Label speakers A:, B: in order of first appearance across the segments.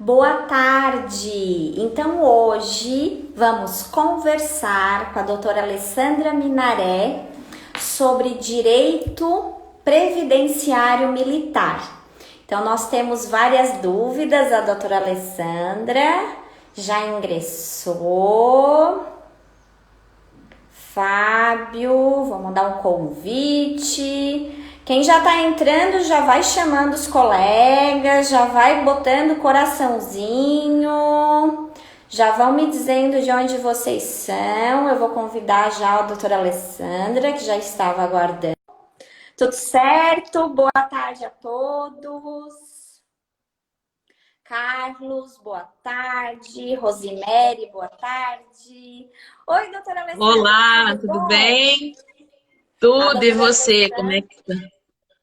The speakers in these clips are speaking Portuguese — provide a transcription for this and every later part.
A: Boa tarde! Então hoje vamos conversar com a doutora Alessandra Minaré sobre direito previdenciário militar. Então nós temos várias dúvidas, a doutora Alessandra já ingressou. Fábio, vou mandar um convite. Quem já tá entrando já vai chamando os colegas, já vai botando coraçãozinho, já vão me dizendo de onde vocês são. Eu vou convidar já a doutora Alessandra, que já estava aguardando. Tudo certo? Boa tarde a todos. Carlos, boa tarde. Rosimere, boa tarde. Oi, doutora Alessandra.
B: Olá, tudo bem? Tudo, e você? Como é que tá?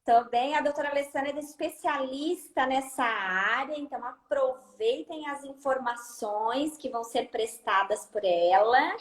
A: Tô bem, a doutora Alessandra é especialista nessa área, então aproveitem as informações que vão ser prestadas por ela.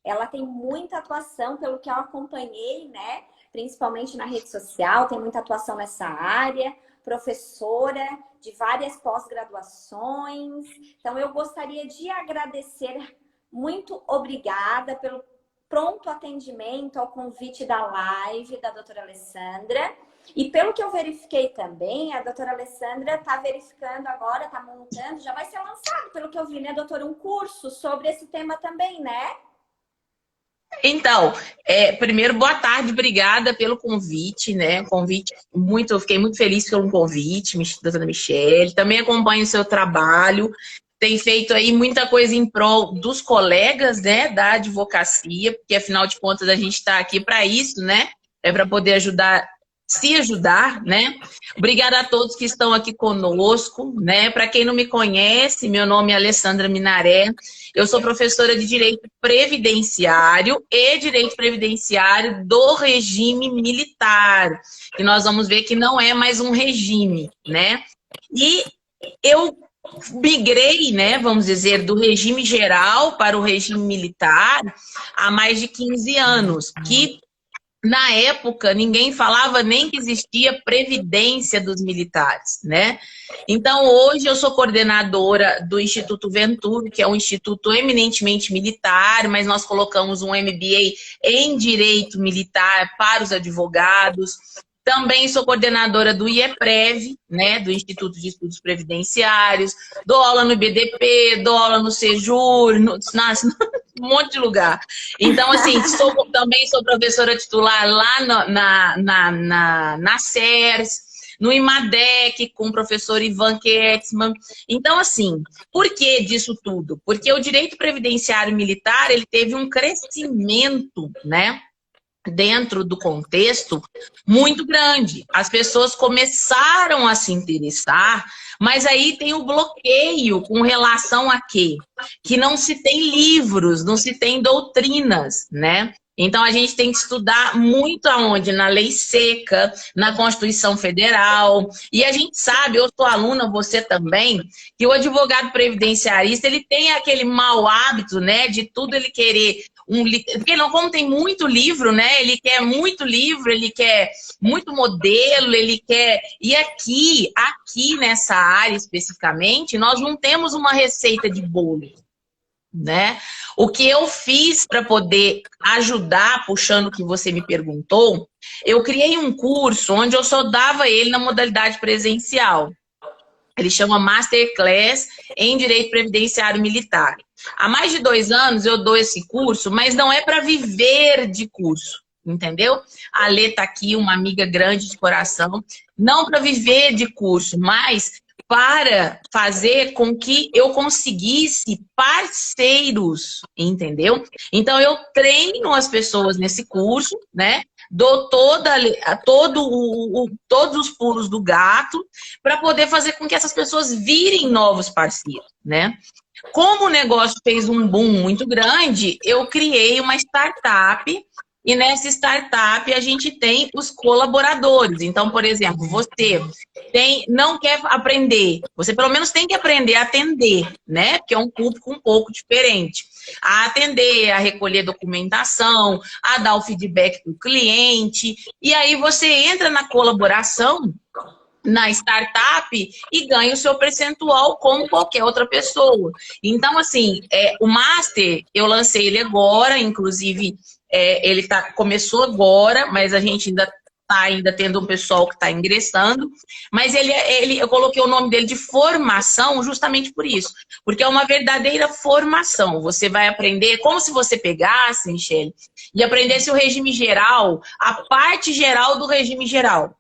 A: Ela tem muita atuação, pelo que eu acompanhei, né? Principalmente na rede social, tem muita atuação nessa área, professora de várias pós-graduações. Então, eu gostaria de agradecer, muito obrigada pelo pronto atendimento ao convite da live da doutora Alessandra. E pelo que eu verifiquei também, a doutora Alessandra está verificando agora, está montando, já vai ser lançado, pelo que eu vi, né, doutora, um curso sobre esse tema também, né?
B: Então, primeiro, boa tarde, obrigada pelo convite, né? Eu fiquei muito feliz pelo convite, doutora Michele. Também acompanho o seu trabalho, tem feito aí muita coisa em prol dos colegas, né, da advocacia, porque afinal de contas a gente está aqui para isso, né? É para poder se ajudar, né? Obrigada a todos que estão aqui conosco, né? Para quem não me conhece, meu nome é Alessandra Minaré. Eu sou professora de Direito Previdenciário e Direito Previdenciário do regime militar. E nós vamos ver que não é mais um regime, né? E eu migrei, né, vamos dizer, do regime geral para o regime militar há mais de 15 anos, que na época, ninguém falava nem que existia previdência dos militares, né? Então, hoje eu sou coordenadora do Instituto Venturi, que é um instituto eminentemente militar, mas nós colocamos um MBA em Direito Militar para os advogados. Também sou coordenadora do IEPREV, né, do Instituto de Estudos Previdenciários, dou aula no IBDP, dou aula no Sejur, um monte de lugar. Então, assim, também sou professora titular lá na CERS, no IMADEC, com o professor Ivan Ketzmann. Então, assim, por que disso tudo? Porque o direito previdenciário militar, ele teve um crescimento, né, dentro do contexto muito grande. As pessoas começaram a se interessar, mas aí tem o bloqueio com relação a quê? Que não se tem livros, não se tem doutrinas, né? Então a gente tem que estudar muito aonde? Na lei seca, na Constituição Federal. E a gente sabe, eu sou aluna, você também, que o advogado previdenciarista, ele tem aquele mau hábito, né, de tudo ele querer porque não, como tem muito livro, né? Ele quer muito livro, ele quer muito modelo, ele quer. E aqui nessa área especificamente, nós não temos uma receita de bolo, né? O que eu fiz para poder ajudar, puxando o que você me perguntou, eu criei um curso onde eu só dava ele na modalidade presencial. Ele chama Masterclass em Direito Previdenciário Militar. Há mais de 2 anos eu dou esse curso, mas não é para viver de curso, entendeu? A Lê está aqui, uma amiga grande de coração, não para viver de curso, mas para fazer com que eu conseguisse parceiros, entendeu? Então eu treino as pessoas nesse curso, né? Dou todos os pulos do gato para poder fazer com que essas pessoas virem novos parceiros, né? Como o negócio fez um boom muito grande, eu criei uma startup e nessa startup a gente tem os colaboradores. Então, por exemplo, você não quer aprender, você pelo menos tem que aprender a atender, né? Porque é um público um pouco diferente. A atender, a recolher documentação, a dar o feedback para o cliente. E aí você entra na colaboração na startup e ganha o seu percentual como qualquer outra pessoa. Então, assim, o Master, eu lancei ele agora, inclusive, ele começou agora, mas a gente ainda está tendo um pessoal que está ingressando, mas eu coloquei o nome dele de formação justamente por isso, porque é uma verdadeira formação. Você vai aprender, como se você pegasse, Michele, e aprendesse o regime geral, a parte geral do regime geral.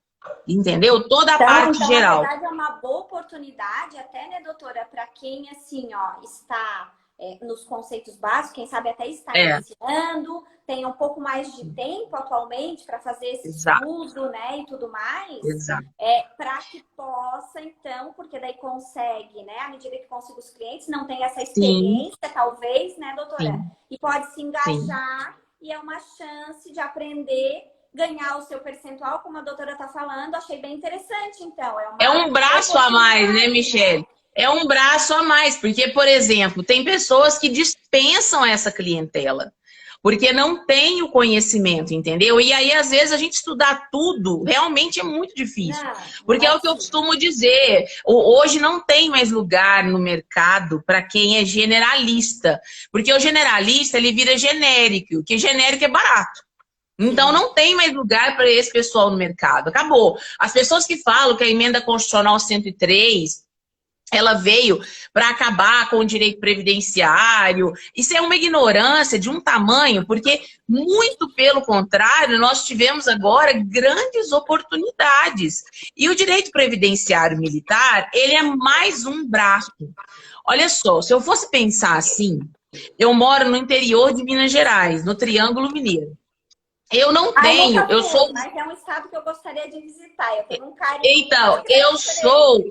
B: Entendeu? Toda a parte geral.
A: Na verdade, é uma boa oportunidade, até, né, doutora, para quem, assim, ó, está nos conceitos básicos, quem sabe até está iniciando, tem um pouco mais de tempo atualmente para fazer esse estudo, né, e tudo mais, para que possa, então, porque daí consegue, né, à medida que consiga os clientes, não tem essa experiência, talvez, né, doutora? E pode se engajar e é uma chance de aprender, ganhar o seu percentual, como a doutora está falando. Achei bem interessante, então.
B: É um braço a mais, né, Michele? É um braço a mais, porque, por exemplo, tem pessoas que dispensam essa clientela, porque não tem o conhecimento, entendeu? E aí, às vezes, a gente estudar tudo realmente é muito difícil. Porque é o que eu costumo dizer, hoje não tem mais lugar no mercado para quem é generalista. Porque o generalista, ele vira genérico, que genérico é barato. Então, não tem mais lugar para esse pessoal no mercado. Acabou. As pessoas que falam que a emenda constitucional 103, ela veio para acabar com o direito previdenciário, isso é uma ignorância de um tamanho, porque, muito pelo contrário, nós tivemos agora grandes oportunidades. E o direito previdenciário militar, ele é mais um braço. Olha só, se eu fosse pensar assim, eu moro no interior de Minas Gerais, no Triângulo Mineiro. Eu não tenho, eu sou...
A: Mas é um estado que eu gostaria de visitar, eu tenho um carinho.
B: Então, eu sou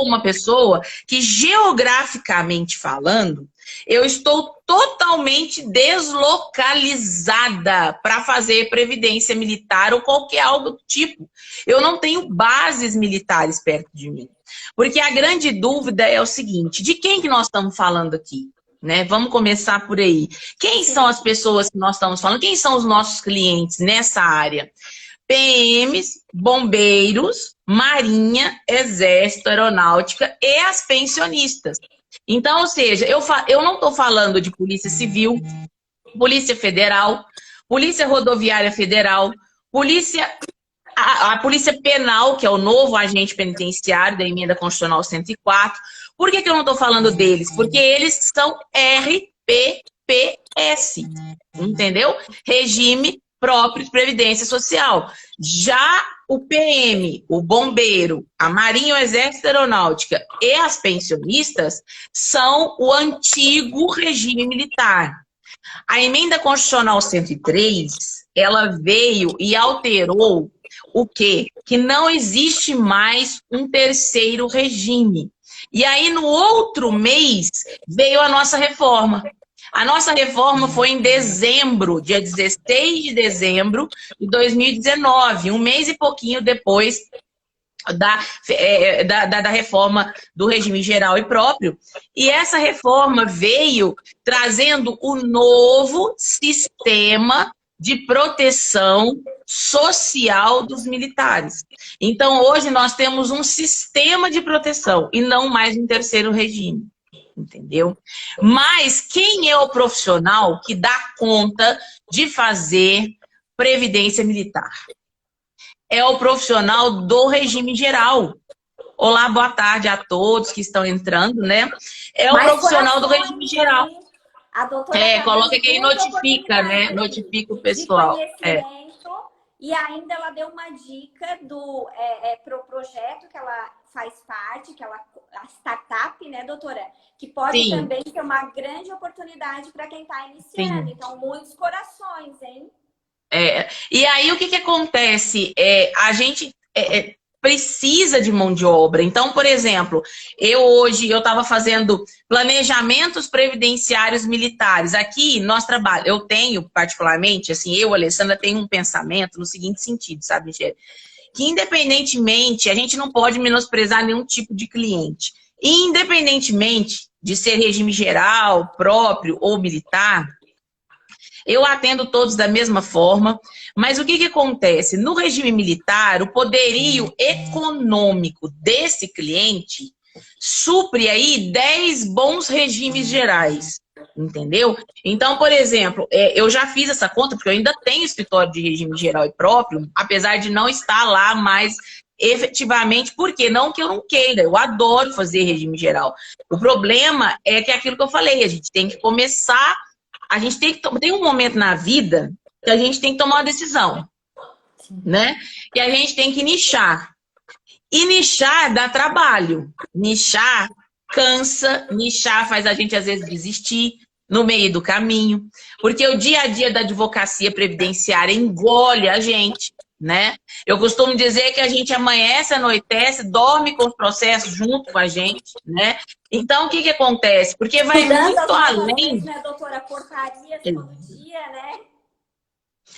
B: uma pessoa que, geograficamente falando, eu estou totalmente deslocalizada para fazer previdência militar ou qualquer algo do tipo. Eu não tenho bases militares perto de mim. Porque a grande dúvida é o seguinte, de quem que nós estamos falando aqui? Né? Vamos começar por aí. Quem são as pessoas que nós estamos falando? Quem são os nossos clientes nessa área? PMs, bombeiros, marinha, exército, aeronáutica e as pensionistas. Então, ou seja, eu não estou falando de polícia civil, polícia federal, polícia rodoviária federal, a polícia penal, que é o novo agente penitenciário da emenda constitucional 104. Por que eu não estou falando deles? Porque eles são RPPS, entendeu? Regime próprio de previdência social. Já o PM, o bombeiro, a marinha, o exército, a aeronáutica e as pensionistas são o antigo regime militar. A emenda constitucional 103, ela veio e alterou o quê? Que não existe mais um terceiro regime. E aí, no outro mês, veio a nossa reforma. A nossa reforma foi em dezembro, dia 16 de dezembro de 2019, um mês e pouquinho depois da reforma do regime geral e próprio. E essa reforma veio trazendo o novo sistema de proteção social dos militares. Então, hoje nós temos um sistema de proteção e não mais um terceiro regime, entendeu? Mas quem é o profissional que dá conta de fazer previdência militar? É o profissional do regime geral. Olá, boa tarde a todos que estão entrando, né? É o profissional do regime geral.
A: A doutora
B: coloca que aí notifica, né? Notifica o pessoal.
A: E ainda ela deu uma dica pro projeto que ela faz parte, a startup, né, doutora? Que pode também ser uma grande oportunidade para quem está iniciando. Sim. Então, muitos corações, hein?
B: E aí, o que acontece? A gente precisa de mão de obra. Então, por exemplo, hoje eu estava fazendo planejamentos previdenciários militares. Aqui, nós trabalhamos, eu tenho particularmente, assim, Alessandra, tenho um pensamento no seguinte sentido, sabe, Michele? Que independentemente, a gente não pode menosprezar nenhum tipo de cliente. Independentemente de ser regime geral, próprio ou militar, eu atendo todos da mesma forma, mas o que que acontece? No regime militar, o poderio econômico desse cliente supre aí 10 bons regimes gerais, entendeu? Então, por exemplo, eu já fiz essa conta, porque eu ainda tenho escritório de regime geral e próprio, apesar de não estar lá mais efetivamente, porque não que eu não queira, eu adoro fazer regime geral. O problema é que é aquilo que eu falei, a gente tem que começar, a gente tem um momento na vida que a gente tem que tomar uma decisão, né? E a gente tem que nichar. E nichar dá trabalho. Nichar cansa, nichar faz a gente às vezes desistir no meio do caminho, porque o dia a dia da advocacia previdenciária engole a gente, né? Eu costumo dizer que a gente amanhece, anoitece, dorme com os processos junto com a gente, né? Então, o que que acontece? Porque vai muito além...
A: né, doutora? Portarias todo dia, né?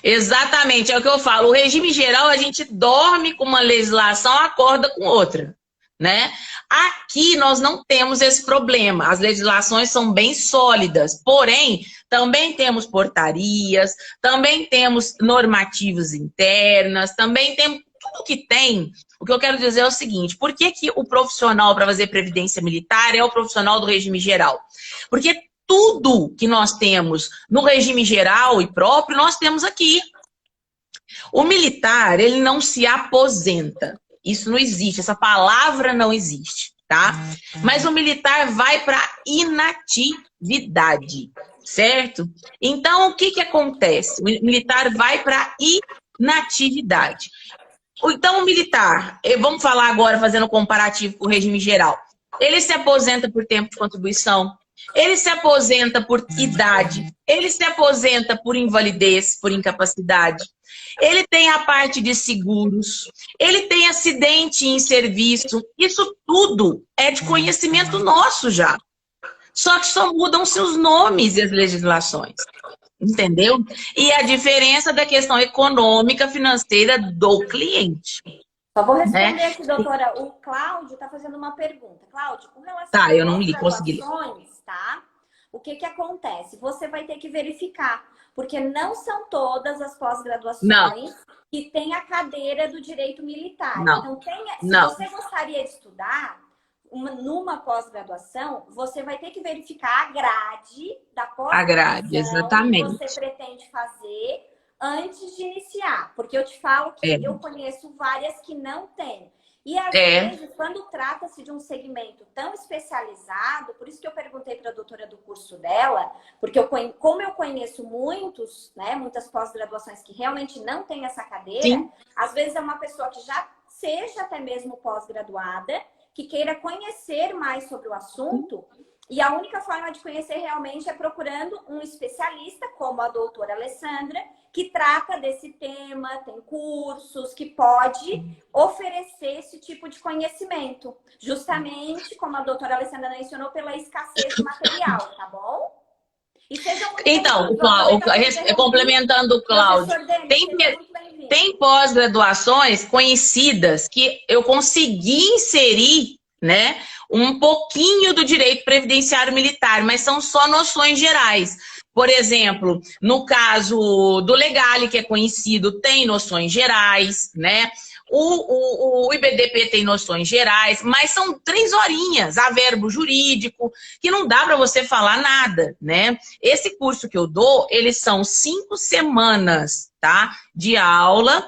B: Exatamente, é o que eu falo. O regime geral, a gente dorme com uma legislação, acorda com outra, né? Aqui nós não temos esse problema. As legislações são bem sólidas, porém, também temos portarias, também temos normativas internas, também temos tudo que tem. O que eu quero dizer é o seguinte, por que que o profissional para fazer previdência militar é o profissional do regime geral? Porque tudo que nós temos no regime geral e próprio, nós temos aqui. O militar, ele não se aposenta. Isso não existe, essa palavra não existe, tá? Mas o militar vai para inatividade, certo? Então, o que que acontece? O militar vai para inatividade. Então, o militar, vamos falar agora, fazendo um comparativo com o regime geral. Ele se aposenta por tempo de contribuição, ele se aposenta por idade, ele se aposenta por invalidez, por incapacidade, ele tem a parte de seguros, ele tem acidente em serviço, isso tudo é de conhecimento nosso já. Só que só mudam-se os nomes e as legislações, entendeu? E a diferença da questão econômica, financeira do cliente.
A: Só vou responder aqui, doutora. O Cláudio está fazendo uma pergunta. Cláudio, com relação
B: às
A: graduações, tá? O que que acontece? Você vai ter que verificar, porque não são todas as pós-graduações que têm a cadeira do direito militar.
B: Não.
A: Então, se você gostaria de estudar numa pós-graduação, você vai ter que verificar a grade da pós-graduação.
B: A grade, exatamente.
A: Que você pretende fazer antes de iniciar, porque eu te falo que eu conheço várias que não têm. E às vezes, quando trata-se de um segmento tão especializado, por isso que eu perguntei para a doutora do curso dela, porque como eu conheço muitas pós-graduações que realmente não têm essa cadeira, às vezes é uma pessoa que já seja até mesmo pós-graduada, que queira conhecer mais sobre o assunto, e a única forma de conhecer realmente é procurando um especialista, como a doutora Alessandra, que trata desse tema, tem cursos, que pode oferecer esse tipo de conhecimento. Justamente, como a doutora Alessandra mencionou, pela escassez de material, tá bom?
B: Então, complementando o Cláudio, tem pós-graduações conhecidas que eu consegui inserir, né, um pouquinho do direito previdenciário militar, mas são só noções gerais. Por exemplo, no caso do Legale, que é conhecido, tem noções gerais, né? O IBDP tem noções gerais, mas são 3 horinhas, a verbo jurídico, que não dá para você falar nada, né? Esse curso que eu dou, eles são 5 semanas, tá? De aula,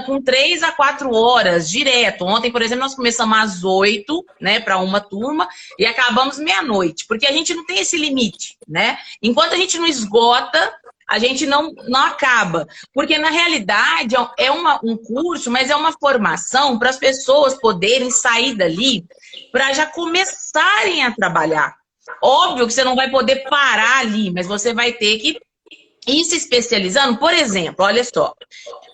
B: com 3 a 4 horas direto. Ontem, por exemplo, nós começamos às 8, né, para uma turma e acabamos meia-noite, porque a gente não tem esse limite, né? Enquanto a gente não esgota, a gente não acaba. Porque, na realidade, é um curso, mas é uma formação para as pessoas poderem sair dali para já começarem a trabalhar. Óbvio que você não vai poder parar ali, mas você vai ter que ir se especializando. Por exemplo, olha só.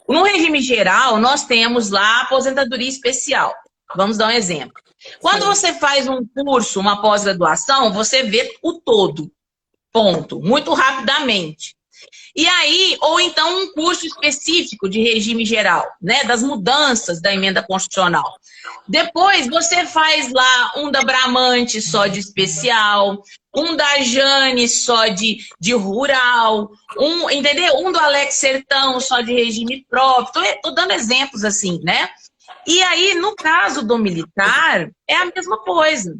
B: No regime geral, nós temos lá a aposentadoria especial. Vamos dar um exemplo. Quando você faz um curso, uma pós-graduação, você vê o todo. Ponto. Muito rapidamente. E aí, ou então um curso específico de regime geral, né? Das mudanças da emenda constitucional. Depois você faz lá um da Bramante só de especial, um da Jane só de rural, entendeu? Um do Alex Sertão só de regime próprio. Tô dando exemplos assim, né? E aí, no caso do militar, é a mesma coisa.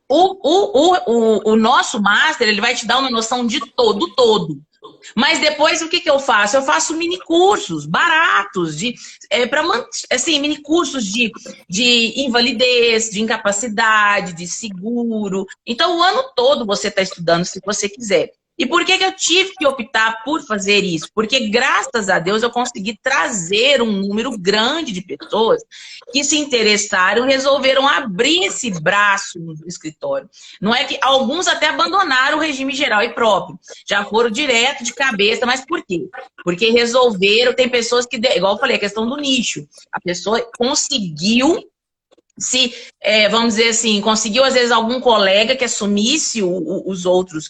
B: O nosso master, ele vai te dar uma noção de todo. Mas depois, o que eu faço? Eu faço mini cursos baratos, assim, mini cursos de invalidez, de incapacidade, de seguro. Então, o ano todo você está estudando, se você quiser. E por que eu tive que optar por fazer isso? Porque, graças a Deus, eu consegui trazer um número grande de pessoas que se interessaram e resolveram abrir esse braço no escritório. Não é que alguns até abandonaram o regime geral e próprio, já foram direto de cabeça, mas por quê? Porque resolveram, tem pessoas que, igual eu falei, a questão do nicho, a pessoa conseguiu vamos dizer assim, conseguiu às vezes algum colega que assumisse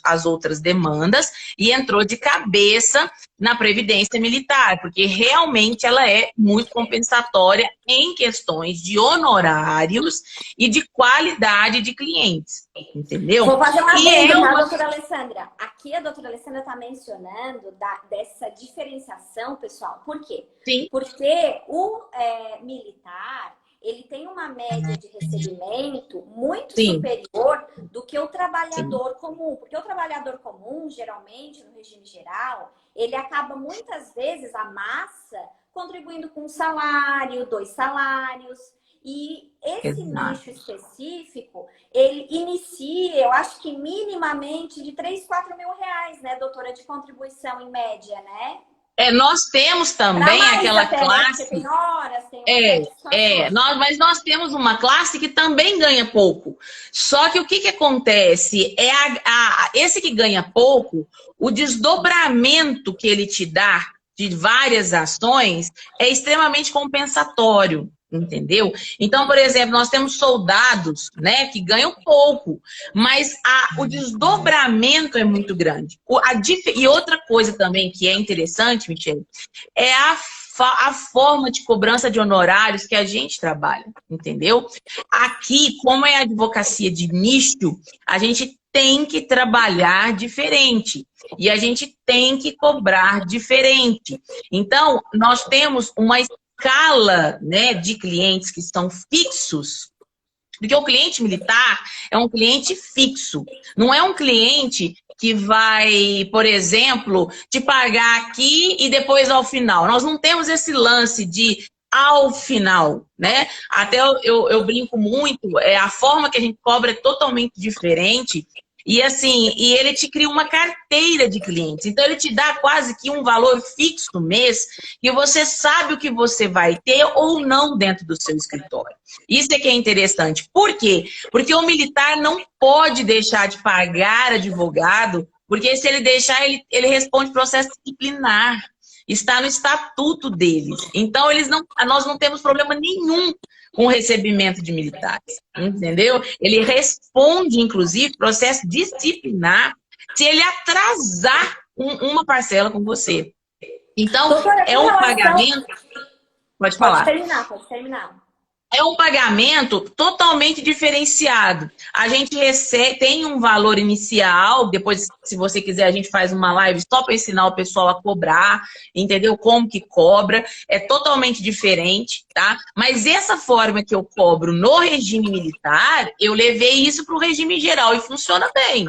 B: as outras demandas e entrou de cabeça na Previdência Militar, porque realmente ela é muito compensatória em questões de honorários e de qualidade de clientes, entendeu?
A: Vou fazer uma adendo, tá, doutora Alessandra? Aqui a doutora Alessandra está mencionando dessa diferenciação, pessoal. Por quê?
B: Sim.
A: Porque o militar, ele tem uma média de recebimento muito superior do que o trabalhador comum. Porque o trabalhador comum, geralmente, no regime geral, ele acaba muitas vezes, a massa, contribuindo com um salário, 2 salários. E esse nicho específico, ele inicia, eu acho que minimamente de 3, 4 mil reais, né, doutora, de contribuição em média, né?
B: Nós temos também aquela classe.
A: Tem horas, tem
B: mas nós temos uma classe que também ganha pouco. Só que o que acontece? Esse que ganha pouco, o desdobramento que ele te dá de várias ações é extremamente compensatório. Entendeu? Então, por exemplo, nós temos soldados, né, que ganham pouco, mas o desdobramento é muito grande. E outra coisa também que é interessante, Michele, é a forma de cobrança de honorários que a gente trabalha, entendeu? Aqui, como é a advocacia de nicho, a gente tem que trabalhar diferente e a gente tem que cobrar diferente. Então, nós temos uma escala, né, de clientes que são fixos, porque o cliente militar é um cliente fixo, não é um cliente que vai, por exemplo, te pagar aqui e depois ao final. Nós não temos esse lance de ao final, né? Até eu brinco muito, a forma que a gente cobra é totalmente diferente. E assim, ele te cria uma carteira de clientes. Então, ele te dá quase que um valor fixo no mês que você sabe o que você vai ter ou não dentro do seu escritório. Isso é que é interessante. Por quê? Porque o militar não pode deixar de pagar advogado, porque se ele deixar, ele responde processo disciplinar. Está no estatuto deles. Então, nós não temos problema nenhum com o recebimento de militares, entendeu? Ele responde, inclusive, processo disciplinar se ele atrasar uma parcela com você. Então, é um pagamento... Pode falar.
A: Pode terminar.
B: É um pagamento totalmente diferenciado. A gente tem um valor inicial, depois, se você quiser, a gente faz uma live só para ensinar o pessoal a cobrar, entendeu? Como que cobra. É totalmente diferente, tá? Mas essa forma que eu cobro no regime militar, eu levei isso para o regime geral e funciona bem.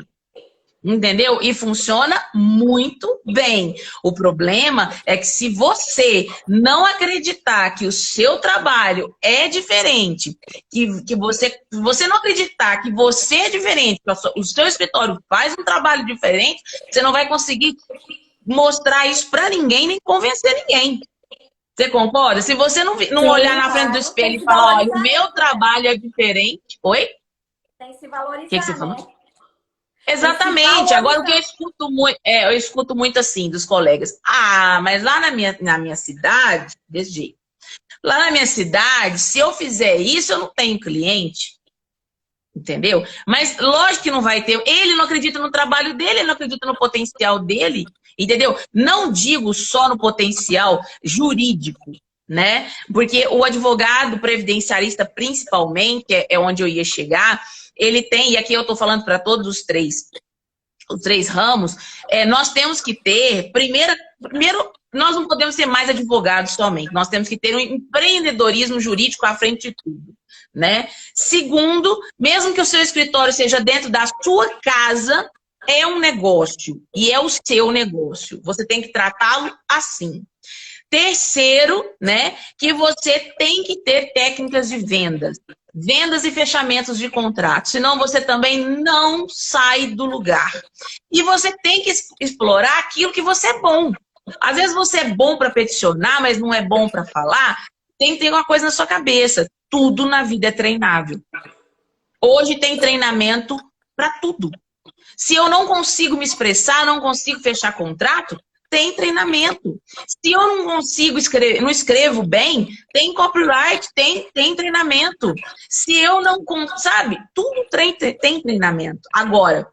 B: Entendeu? E funciona muito bem. O problema é que se você não acreditar que o seu trabalho é diferente, que você não acreditar que você é diferente, que o seu escritório faz um trabalho diferente, você não vai conseguir mostrar isso para ninguém, nem convencer ninguém. Você concorda? Se você não olhar na frente do espelho e falar, olha, o meu trabalho é diferente... Oi?
A: Tem que se valorizar,
B: O que você falou?
A: né?
B: Exatamente. Agora, o que eu escuto muito assim dos colegas. Mas lá na minha cidade, desse jeito. Lá na minha cidade, se eu fizer isso, eu não tenho cliente. Entendeu? Mas lógico que não vai ter. Ele não acredita no trabalho dele, ele não acredita no potencial dele. Entendeu? Não digo só no potencial jurídico, né? Porque o advogado previdenciarista, principalmente, é onde eu ia chegar, ele tem, e aqui eu estou falando para todos os três ramos, nós temos que ter, primeiro, nós não podemos ser mais advogados somente, nós temos que ter um empreendedorismo jurídico à frente de tudo, né? Segundo, mesmo que o seu escritório seja dentro da sua casa, é um negócio, e é o seu negócio, você tem que tratá-lo assim. Terceiro, né, que você tem que ter técnicas de vendas. Vendas e fechamentos de contrato, senão você também não sai do lugar. E você tem que explorar aquilo que você é bom. Às vezes você é bom para peticionar, mas não é bom para falar. Tem que ter uma coisa na sua cabeça. Tudo na vida é treinável. Hoje tem treinamento para tudo. Se eu não consigo me expressar, não consigo fechar contrato, tem treinamento. Se eu não consigo escrever, não escrevo bem, tem copyright, tem treinamento. Se eu não consigo, sabe? Tudo tem treinamento. Agora,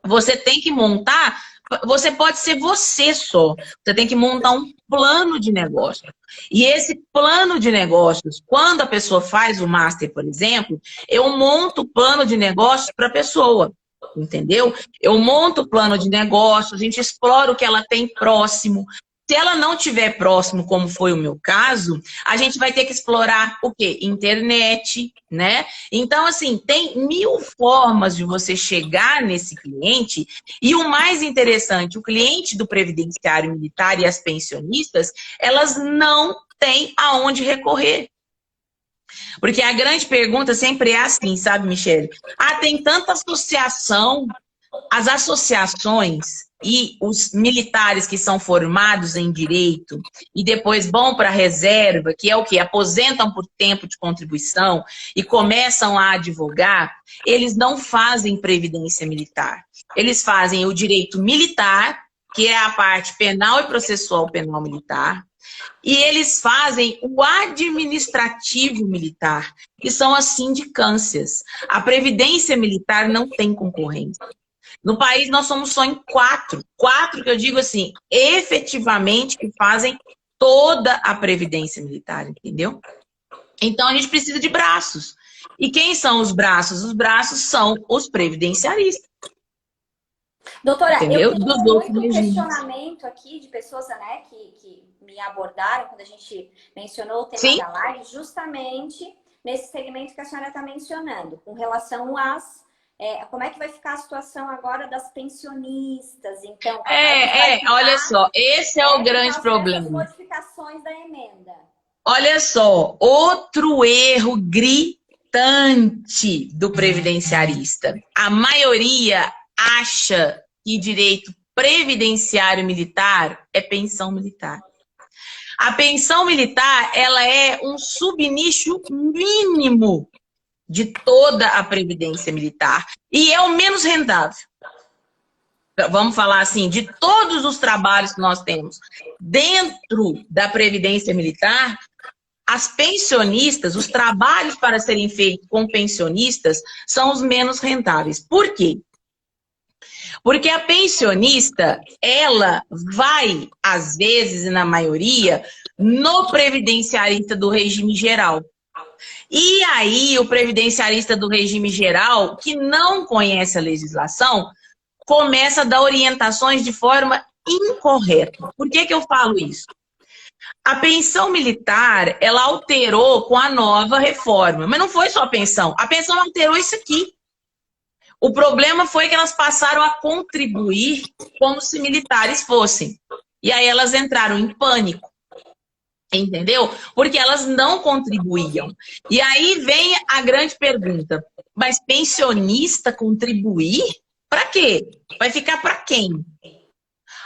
B: você tem que montar, você pode ser você só. Você tem que montar um plano de negócio. E esse plano de negócios, quando a pessoa faz o master, por exemplo, eu monto o plano de negócios para a pessoa. Entendeu? Eu monto o plano de negócio, a gente explora o que ela tem próximo. Se ela não tiver próximo, como foi o meu caso, a gente vai ter que explorar o quê? Internet, né? Então, assim, tem 1000 formas de você chegar nesse cliente. E o mais interessante, o cliente do previdenciário militar e as pensionistas, elas não têm aonde recorrer. Porque a grande pergunta sempre é assim, sabe, Michele? Ah, tem tanta associação, as associações e os militares que são formados em direito e depois vão para a reserva, que é o quê? Aposentam por tempo de contribuição e começam a advogar, eles não fazem previdência militar. Eles fazem o direito militar, que é a parte penal e processual penal militar, e eles fazem o administrativo militar, que são as sindicâncias. A previdência militar não tem concorrência. No país, nós somos só em 4. 4 que eu digo assim, efetivamente, que fazem toda a previdência militar, entendeu? Então, a gente precisa de braços. E quem são os braços? Os braços são os previdenciaristas.
A: Doutora,
B: entendeu?
A: eu tenho muito questionamento aqui de pessoas, né, que me abordaram quando a gente mencionou o tema
B: Sim.
A: da live, justamente nesse segmento que a senhora está mencionando, com relação às... como é que vai ficar a situação agora das pensionistas? Então,
B: olha só, esse é o grande problema.
A: As modificações da emenda.
B: Olha só, outro erro gritante do previdenciarista. A maioria acha que direito previdenciário militar é pensão militar. A pensão militar, ela é um subnicho mínimo de toda a previdência militar e é o menos rentável. Vamos falar assim, de todos os trabalhos que nós temos dentro da previdência militar, as pensionistas, os trabalhos para serem feitos com pensionistas são os menos rentáveis. Por quê? Porque a pensionista, ela vai, às vezes e na maioria, no previdenciarista do regime geral. E aí, o previdenciarista do regime geral, que não conhece a legislação, começa a dar orientações de forma incorreta. Por que que eu falo isso? A pensão militar, ela alterou com a nova reforma. Mas não foi só a pensão alterou isso aqui. O problema foi que elas passaram a contribuir como se militares fossem. E aí elas entraram em pânico. Entendeu? Porque elas não contribuíam. E aí vem a grande pergunta. Mas pensionista contribuir? Para quê? Vai ficar para quem?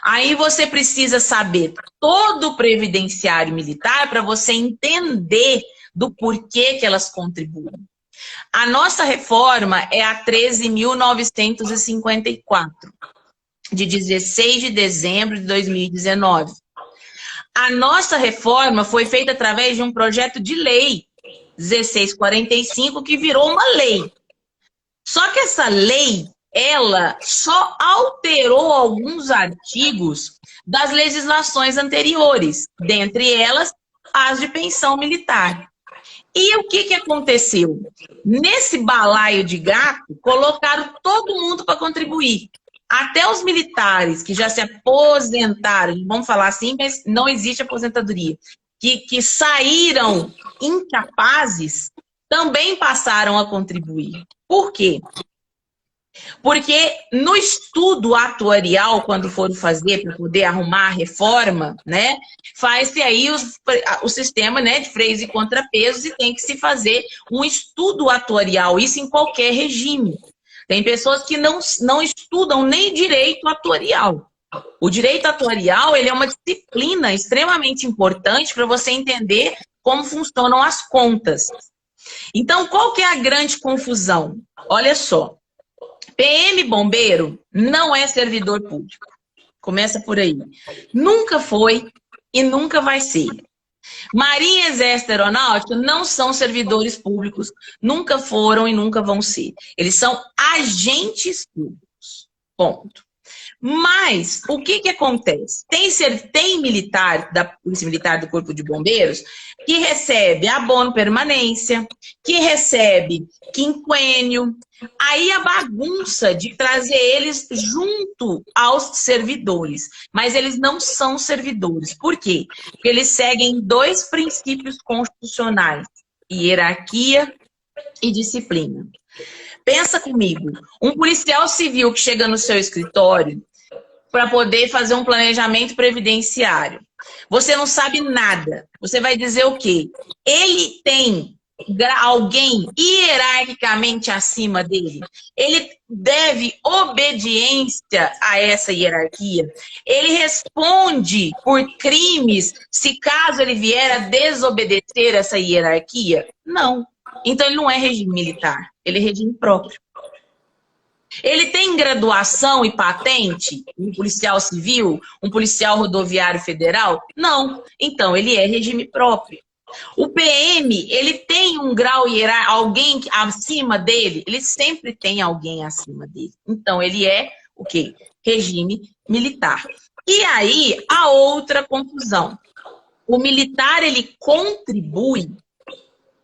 B: Aí você precisa saber todo o previdenciário militar para você entender do porquê que elas contribuem. A nossa reforma é a 13.954, de 16 de dezembro de 2019. A nossa reforma foi feita através de um projeto de lei, 1645, que virou uma lei. Só que essa lei, ela só alterou alguns artigos das legislações anteriores, dentre elas as de pensão militar. E o que aconteceu? Nesse balaio de gato, colocaram todo mundo para contribuir. Até os militares que já se aposentaram, vamos falar assim, mas não existe aposentadoria, que saíram incapazes, também passaram a contribuir. Por quê? Porque no estudo atuarial, quando foram fazer para poder arrumar a reforma, né, faz-se aí o sistema, né, de freios e contrapesos e tem que se fazer um estudo atuarial, isso em qualquer regime. Tem pessoas que não estudam nem direito atuarial. O direito atuarial, ele é uma disciplina extremamente importante para você entender como funcionam as contas. Então, qual que é a grande confusão? Olha só. PM bombeiro não é servidor público. Começa por aí. Nunca foi e nunca vai ser. Marinha, Exército, Aeronáutica não são servidores públicos, nunca foram e nunca vão ser. Eles são agentes públicos. Ponto. Mas o que acontece? Tem militar da Polícia Militar do Corpo de Bombeiros que recebe abono permanência, que recebe quinquênio. Aí a bagunça de trazer eles junto aos servidores. Mas eles não são servidores. Por quê? Porque eles seguem 2 princípios constitucionais: hierarquia e disciplina. Pensa comigo, um policial civil que chega no seu escritório para poder fazer um planejamento previdenciário. Você não sabe nada. Você vai dizer o quê? Ele tem alguém hierarquicamente acima dele. Ele deve obediência a essa hierarquia. Ele responde por crimes se caso ele vier a desobedecer essa hierarquia? Não. Então ele não é regime militar, ele é regime próprio. Ele tem graduação e patente? Um policial civil? Um policial rodoviário federal? Não. Então ele é regime próprio. O PM, ele tem um grau hierárquico, alguém acima dele? Ele sempre tem alguém acima dele. Então ele é o quê? Regime militar. E aí, a outra confusão. O militar, ele contribui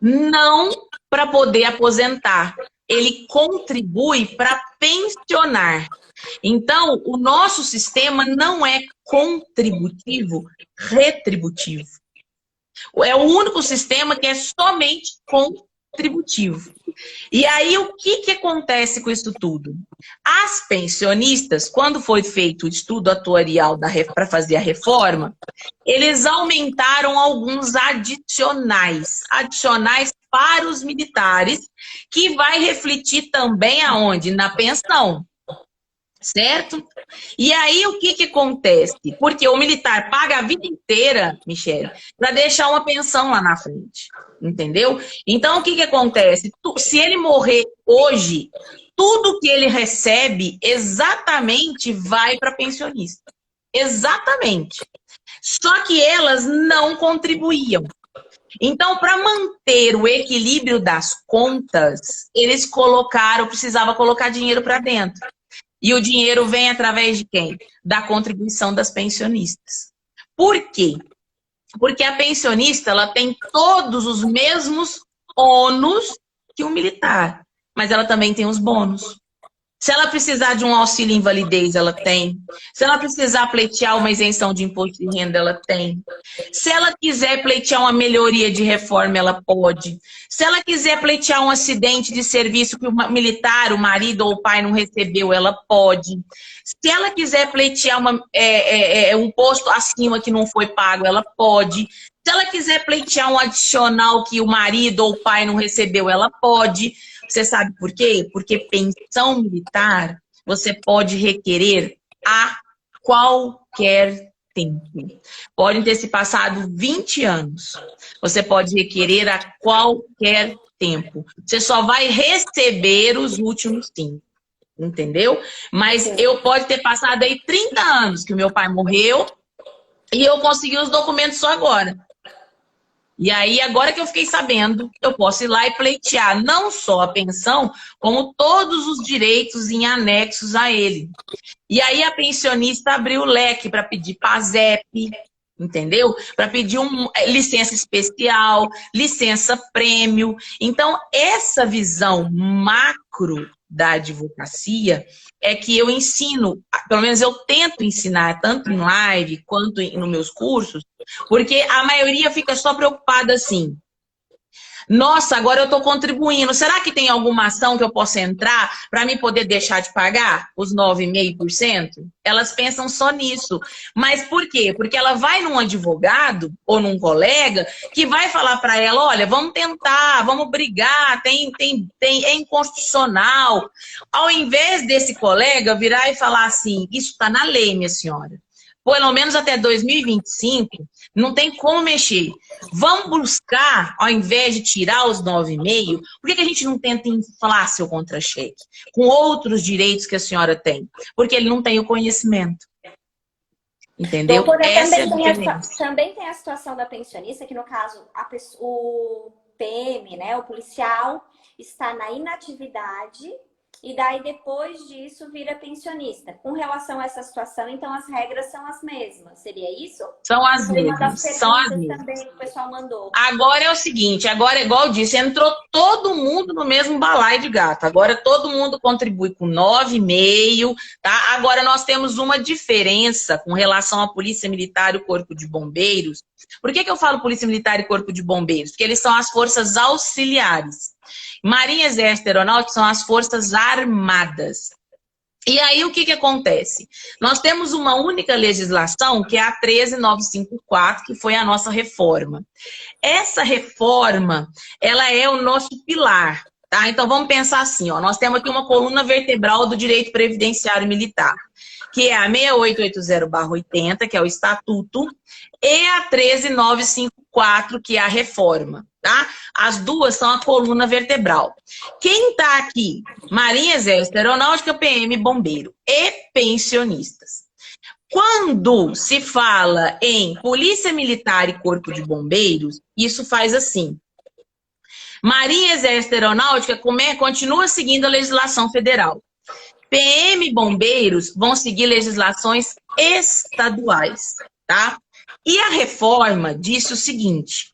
B: não para poder aposentar, ele contribui para pensionar. Então, o nosso sistema não é contributivo, retributivo. É o único sistema que é somente contributivo. E aí, o que acontece com isso tudo? As pensionistas, quando foi feito o estudo atuarial para fazer a reforma, eles aumentaram alguns adicionais para os militares, que vai refletir também aonde? Na pensão. Certo? E aí, o que acontece? Porque o militar paga a vida inteira, Michele, para deixar uma pensão lá na frente. Entendeu? Então, o que acontece? Se ele morrer hoje, tudo que ele recebe exatamente vai para pensionista. Exatamente. Só que elas não contribuíam. Então, para manter o equilíbrio das contas, eles precisava colocar dinheiro para dentro. E o dinheiro vem através de quem? Da contribuição das pensionistas. Por quê? Porque a pensionista, ela tem todos os mesmos ônus que o militar, mas ela também tem os bônus. Se ela precisar de um auxílio invalidez, ela tem. Se ela precisar pleitear uma isenção de imposto de renda, ela tem. Se ela quiser pleitear uma melhoria de reforma, ela pode. Se ela quiser pleitear um acidente de serviço que o militar, o marido ou o pai não recebeu, ela pode. Se ela quiser pleitear um posto acima que não foi pago, ela pode. Se ela quiser pleitear um adicional que o marido ou o pai não recebeu, ela pode. Você sabe por quê? Porque pensão militar você pode requerer a qualquer tempo. Podem ter se passado 20 anos. Você pode requerer a qualquer tempo. Você só vai receber os últimos 5. Entendeu? Mas eu pode ter passado aí 30 anos que o meu pai morreu e eu consegui os documentos só agora. E aí, agora que eu fiquei sabendo, eu posso ir lá e pleitear não só a pensão, como todos os direitos em anexos a ele. E aí a pensionista abriu o leque para pedir PASEP, entendeu? Para pedir licença especial, licença prêmio. Então, essa visão macro da advocacia é que eu ensino, pelo menos eu tento ensinar, tanto em live quanto nos meus cursos, porque a maioria fica só preocupada assim. Nossa, agora eu estou contribuindo. Será que tem alguma ação que eu possa entrar para me poder deixar de pagar os 9,5%? Elas pensam só nisso. Mas por quê? Porque ela vai num advogado ou num colega que vai falar para ela, olha, vamos tentar, vamos brigar, é inconstitucional. Ao invés desse colega virar e falar assim, isso está na lei, minha senhora. Pelo menos até 2025, não tem como mexer. Vamos buscar, ao invés de tirar os 9,5%, por que a gente não tenta inflar seu contra-cheque com outros direitos que a senhora tem? Porque ele não tem o conhecimento. Entendeu?
A: Doutora,
B: essa é a diferença.
A: também tem a situação da pensionista, que no caso, o PM, né, o policial, está na inatividade e daí depois disso vira pensionista. Com relação a essa situação, então as regras são as mesmas, seria isso?
B: São as
A: Foi uma das
B: mesmas, são as
A: perguntas
B: mesmas.
A: também que o pessoal mandou.
B: Agora é o seguinte, agora é igual eu disse, entrou todo mundo no mesmo balaio de gato. Agora todo mundo contribui com 9,5%, tá? Agora nós temos uma diferença com relação à Polícia Militar e o Corpo de Bombeiros. Por que eu falo Polícia Militar e Corpo de Bombeiros? Porque eles são as forças auxiliares. Marinha, Exército e Aeronáutica são as forças armadas. E aí, o que acontece? Nós temos uma única legislação, que é a 13.954, que foi a nossa reforma. Essa reforma, ela é o nosso pilar, tá? Então, vamos pensar assim, ó. Nós temos aqui uma coluna vertebral do direito previdenciário militar, que é a 6880/80, que é o Estatuto, e a 13.954, que é a reforma. Tá? As duas são a coluna vertebral. Quem está aqui? Marinha, Exército, Aeronáutica, PM, Bombeiro e pensionistas. Quando se fala em Polícia Militar e Corpo de Bombeiros, isso faz assim. Marinha, Exército, Aeronáutica continua seguindo a legislação federal. PM e Bombeiros vão seguir legislações estaduais, tá? E a reforma disse o seguinte: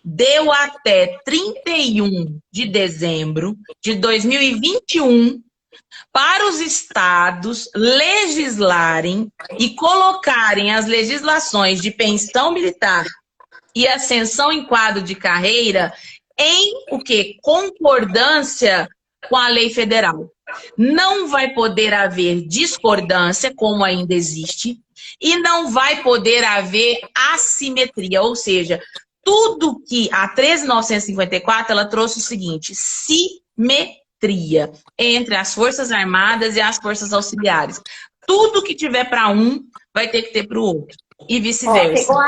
B: deu até 31 de dezembro de 2021 para os estados legislarem e colocarem as legislações de pensão militar e ascensão em quadro de carreira em o quê? Concordância com a lei federal. Não vai poder haver discordância, como ainda existe, e não vai poder haver assimetria, ou seja, tudo que a 13.954 ela trouxe o seguinte: simetria entre as Forças Armadas e as Forças Auxiliares. Tudo que tiver para um vai ter que ter para o outro. E vice-versa.
A: Pegou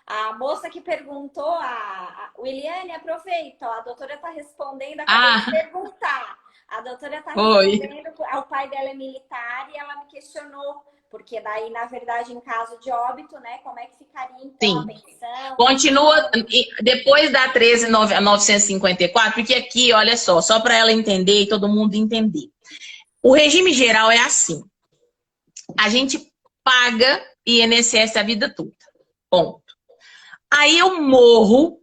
A: a moça que perguntou, a Williane, aproveita, ó, a doutora está respondendo, acabei de perguntar. A doutora está respondendo, o pai dela é militar e ela me questionou. Porque daí, na verdade, em caso de óbito, né, como é que ficaria então a pensão?
B: Continua depois da 13.954, porque aqui, olha só para ela entender e todo mundo entender. O regime geral é assim. A gente paga INSS a vida toda. Ponto. Aí eu morro,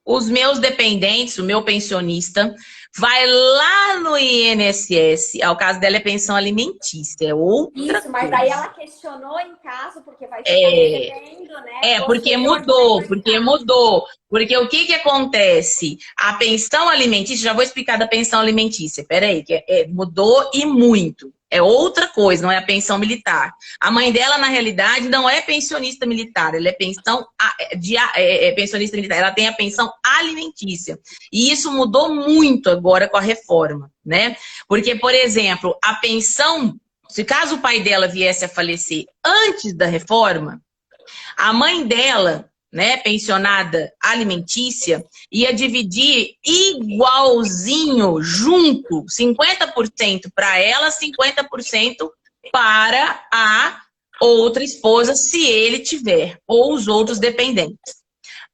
B: os meus dependentes, o meu pensionista, vai lá no INSS, o caso dela é pensão alimentícia, é outra
A: Isso, mas daí ela questionou em caso, porque vai ficar recebendo, né?
B: Porque mudou. Porque o que acontece? A pensão alimentícia, já vou explicar da pensão alimentícia, peraí, que mudou e muito. É outra coisa, não é a pensão militar. A mãe dela, na realidade, não é pensionista militar, ela é pensionista militar, ela tem a pensão alimentícia. E isso mudou muito agora com a reforma, né? Porque, por exemplo, a pensão, se caso o pai dela viesse a falecer antes da reforma, a mãe dela, né, pensionada alimentícia, ia dividir igualzinho, junto, 50% para ela, 50% para a outra esposa, se ele tiver, ou os outros dependentes.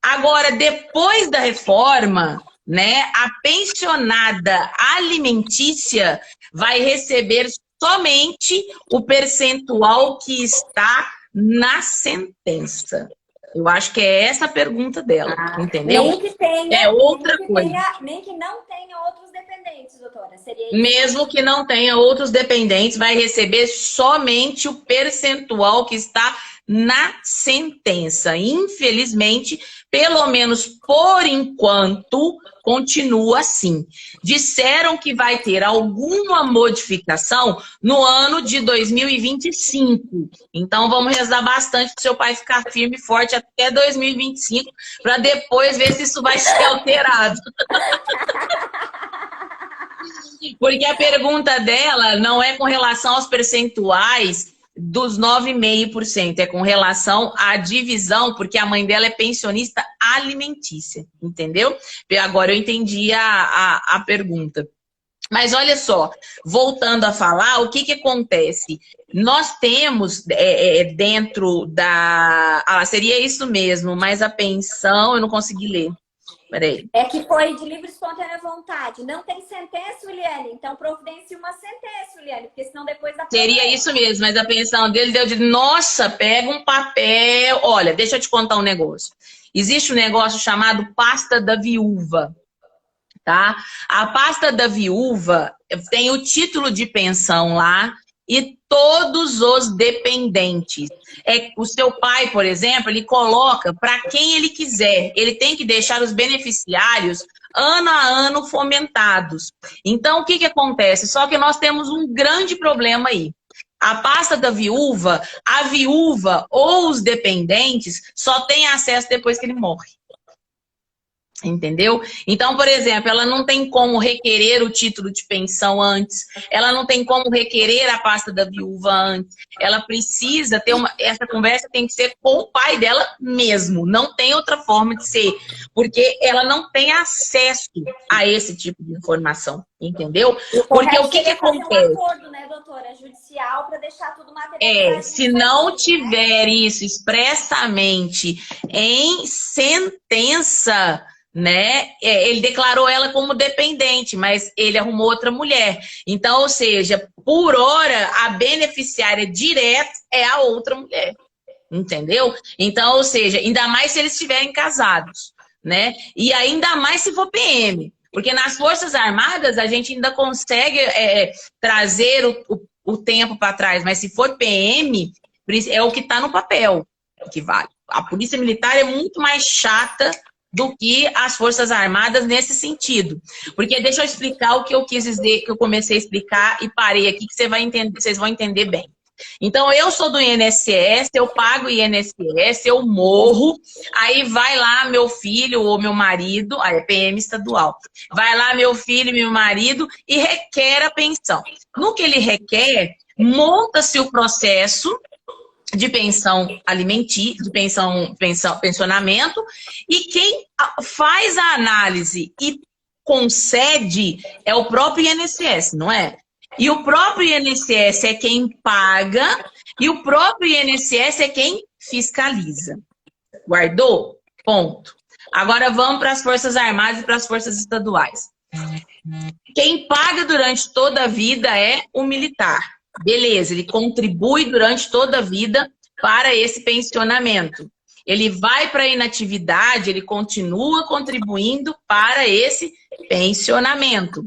B: Agora, depois da reforma, né, a pensionada alimentícia vai receber somente o percentual que está na sentença. Eu acho que é essa a pergunta dela, entendeu?
A: Nem que tenha,
B: é outra coisa.
A: Nem que não tenha outros dependentes, doutora. Seria isso?
B: Mesmo que não tenha outros dependentes, vai receber somente o percentual que está na sentença. Infelizmente, pelo menos por enquanto, continua assim. Disseram que vai ter alguma modificação no ano de 2025. Então, vamos rezar bastante para o seu pai ficar firme e forte até 2025, para depois ver se isso vai ser alterado. Porque a pergunta dela não é com relação aos percentuais dos 9,5%, é com relação à divisão, porque a mãe dela é pensionista alimentícia, entendeu? Agora eu entendi a pergunta. Mas olha só, voltando a falar, o que acontece? Nós temos dentro da... Ah, seria isso mesmo, mas a pensão eu não consegui ler. Peraí.
A: É que foi de livre e espontânea vontade. Não tem sentença, Uliane. Então providencie uma sentença, Uliane, porque senão depois da...
B: Seria isso mesmo, mas a pensão dele deu de... Nossa, pega um papel... Olha, deixa eu te contar um negócio. Existe um negócio chamado pasta da viúva, tá? A pasta da viúva tem o título de pensão lá e todos os dependentes. O seu pai, por exemplo, ele coloca para quem ele quiser. Ele tem que deixar os beneficiários ano a ano fomentados. Então, o que acontece? Só que nós temos um grande problema aí. A pasta da viúva, a viúva ou os dependentes só têm acesso depois que ele morre. Entendeu? Então, por exemplo, ela não tem como requerer o título de pensão antes, ela não tem como requerer a pasta da viúva antes, ela precisa ter essa conversa tem que ser com o pai dela mesmo, não tem outra forma de ser, porque ela não tem acesso a esse tipo de informação, entendeu? Porque o que acontece?
A: Um acordo, né, doutora, judicial para deixar tudo materializado.
B: Se não tiver isso expressamente em sentença, né? Ele declarou ela como dependente, mas ele arrumou outra mulher. Então, ou seja, por hora, a beneficiária direta é a outra mulher. Entendeu? Então, ou seja, ainda mais se eles estiverem casados, né? E ainda mais se for PM. Porque nas Forças Armadas a gente ainda consegue trazer o tempo para trás, mas se for PM, é o que está no papel que vale. A Polícia Militar é muito mais chata do que as Forças Armadas nesse sentido. Porque deixa eu explicar o que eu quis dizer, que eu comecei a explicar e parei aqui, que vocês vão entender bem. Então, eu sou do INSS, eu pago INSS, eu morro, aí vai lá meu filho ou meu marido, aí é PM estadual, vai lá meu filho e meu marido e requer a pensão. No que ele requer, monta-se o processo de pensão alimentícia, de pensionamento, e quem faz a análise e concede é o próprio INSS, não é? E o próprio INSS é quem paga e o próprio INSS é quem fiscaliza. Guardou? Ponto. Agora vamos para as Forças Armadas e para as Forças Estaduais. Quem paga durante toda a vida é o militar. Beleza, ele contribui durante toda a vida para esse pensionamento. Ele vai para a inatividade, ele continua contribuindo para esse pensionamento.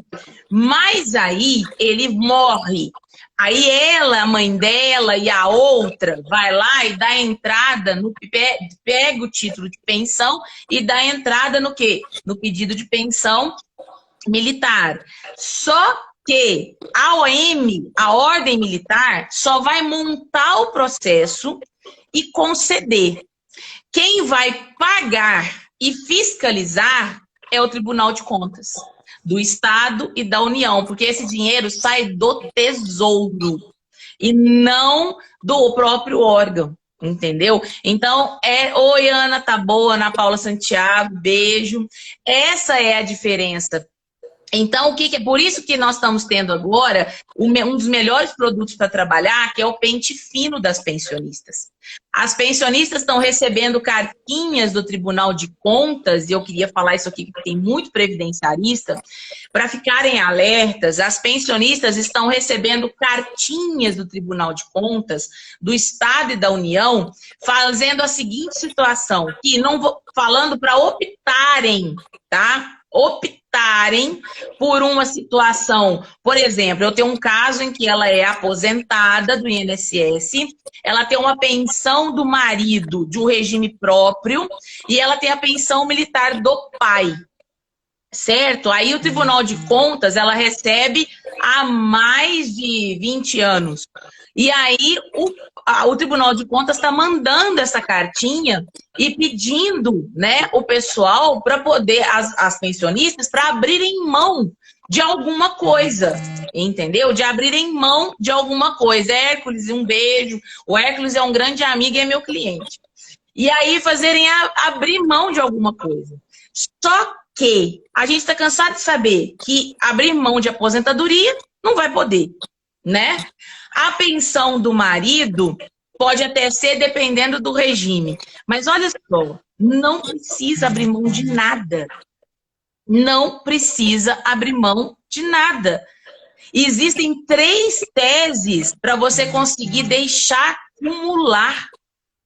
B: Mas aí ele morre. Aí ela, a mãe dela e a outra vai lá e dá entrada, pega o título de pensão e dá entrada no quê? No pedido de pensão militar. Só que a OM, a Ordem Militar, só vai montar o processo e conceder. Quem vai pagar e fiscalizar é o Tribunal de Contas do Estado e da União, porque esse dinheiro sai do Tesouro e não do próprio órgão, entendeu? Então, oi, Ana, tá boa, Ana Paula Santiago, beijo. Essa é a diferença. Então, por isso que nós estamos tendo agora um dos melhores produtos para trabalhar, que é o pente fino das pensionistas. As pensionistas estão recebendo cartinhas do Tribunal de Contas, e eu queria falar isso aqui, que tem muito previdenciarista, para ficarem alertas. As pensionistas estão recebendo cartinhas do Tribunal de Contas, do Estado e da União, fazendo a seguinte situação, que não vou, falando para optarem, tá? Optarem por uma situação, por exemplo, eu tenho um caso em que ela é aposentada do INSS, ela tem uma pensão do marido de um regime próprio e ela tem a pensão militar do pai, certo? Aí o Tribunal de Contas, ela recebe há mais de 20 anos. E aí o Tribunal de Contas está mandando essa cartinha e pedindo, né, o pessoal para poder, as pensionistas, para abrirem mão de alguma coisa, entendeu? De abrirem mão de alguma coisa. Hércules, um beijo. O Hércules é um grande amigo e é meu cliente. E aí fazerem abrir mão de alguma coisa. Só que a gente está cansado de saber que abrir mão de aposentadoria não vai poder, né? A pensão do marido pode até ser dependendo do regime. Mas olha só, não precisa abrir mão de nada. Não precisa abrir mão de nada. Existem 3 teses para você conseguir deixar acumular.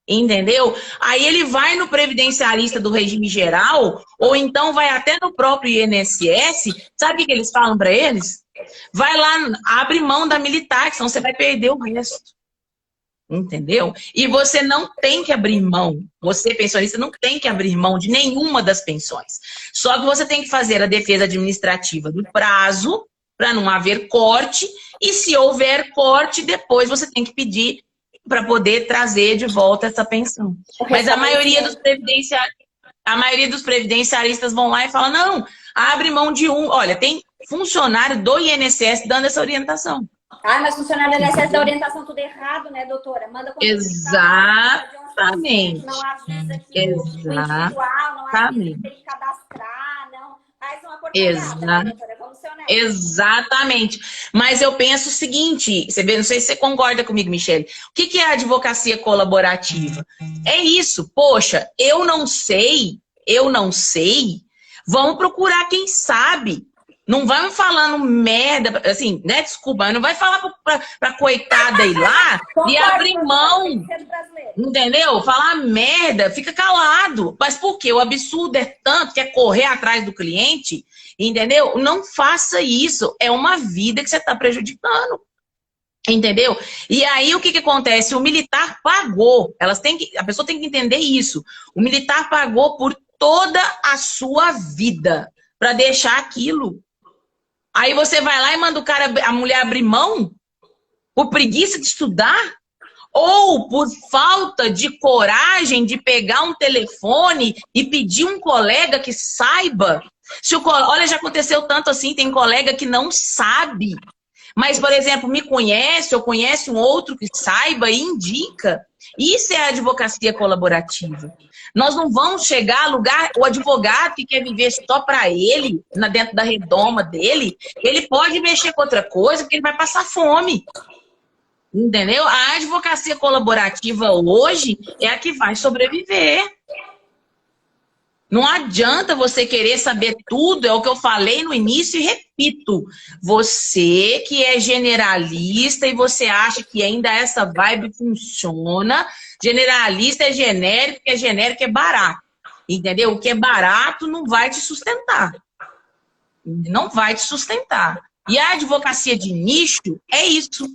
B: Entendeu? Aí ele vai no previdenciarista do regime geral, ou então vai até no próprio INSS. Sabe o que eles falam para eles? Vai lá, abre mão da militar, senão você vai perder o resto. Entendeu? E você não tem que abrir mão. Você, pensionista, não tem que abrir mão de nenhuma das pensões. Só que você tem que fazer a defesa administrativa do prazo, para não haver corte. E se houver corte, depois você tem que pedir para poder trazer de volta essa pensão. Mas a maioria dos previdenciaristas vão lá e falam, não, abre mão de um. Olha, tem funcionário do INSS dando essa orientação.
A: Ah, mas funcionário do INSS dá orientação tudo errado, né, doutora? Manda
B: Exatamente.
A: Não avisa que o individual, não avisa que tem que cadastrar, não. Faz uma porcaria, né, doutora? Vamos ser honestos.
B: Exatamente. Mas eu penso o seguinte, você vê, não sei se você concorda comigo, Michele. O que é a advocacia colaborativa? É isso. Poxa, eu não sei, vamos procurar quem sabe. Não vai me falando merda, assim, né? Desculpa, mas não vai falar pra coitada ir lá e abrir mão. Entendeu? Falar merda, fica calado. Mas por quê? O absurdo é tanto que é correr atrás do cliente, entendeu? Não faça isso. É uma vida que você está prejudicando. Entendeu? E aí o que acontece? O militar pagou. A pessoa tem que entender isso. O militar pagou por toda a sua vida para deixar aquilo. Aí você vai lá e manda a mulher abrir mão por preguiça de estudar ou por falta de coragem de pegar um telefone e pedir um colega que saiba. Olha, já aconteceu tanto assim, tem colega que não sabe. Mas, por exemplo, me conhece ou conhece um outro que saiba e indica. Isso é a advocacia colaborativa. Nós não vamos chegar a lugar, o advogado que quer viver só para ele, dentro da redoma dele, ele pode mexer com outra coisa, porque ele vai passar fome. Entendeu? A advocacia colaborativa hoje é a que vai sobreviver. Não adianta você querer saber tudo, é o que eu falei no início e repito. Você que é generalista e você acha que ainda essa vibe funciona, generalista é genérico, porque genérico é barato. Entendeu? O que é barato não vai te sustentar. Não vai te sustentar. E a advocacia de nicho é isso.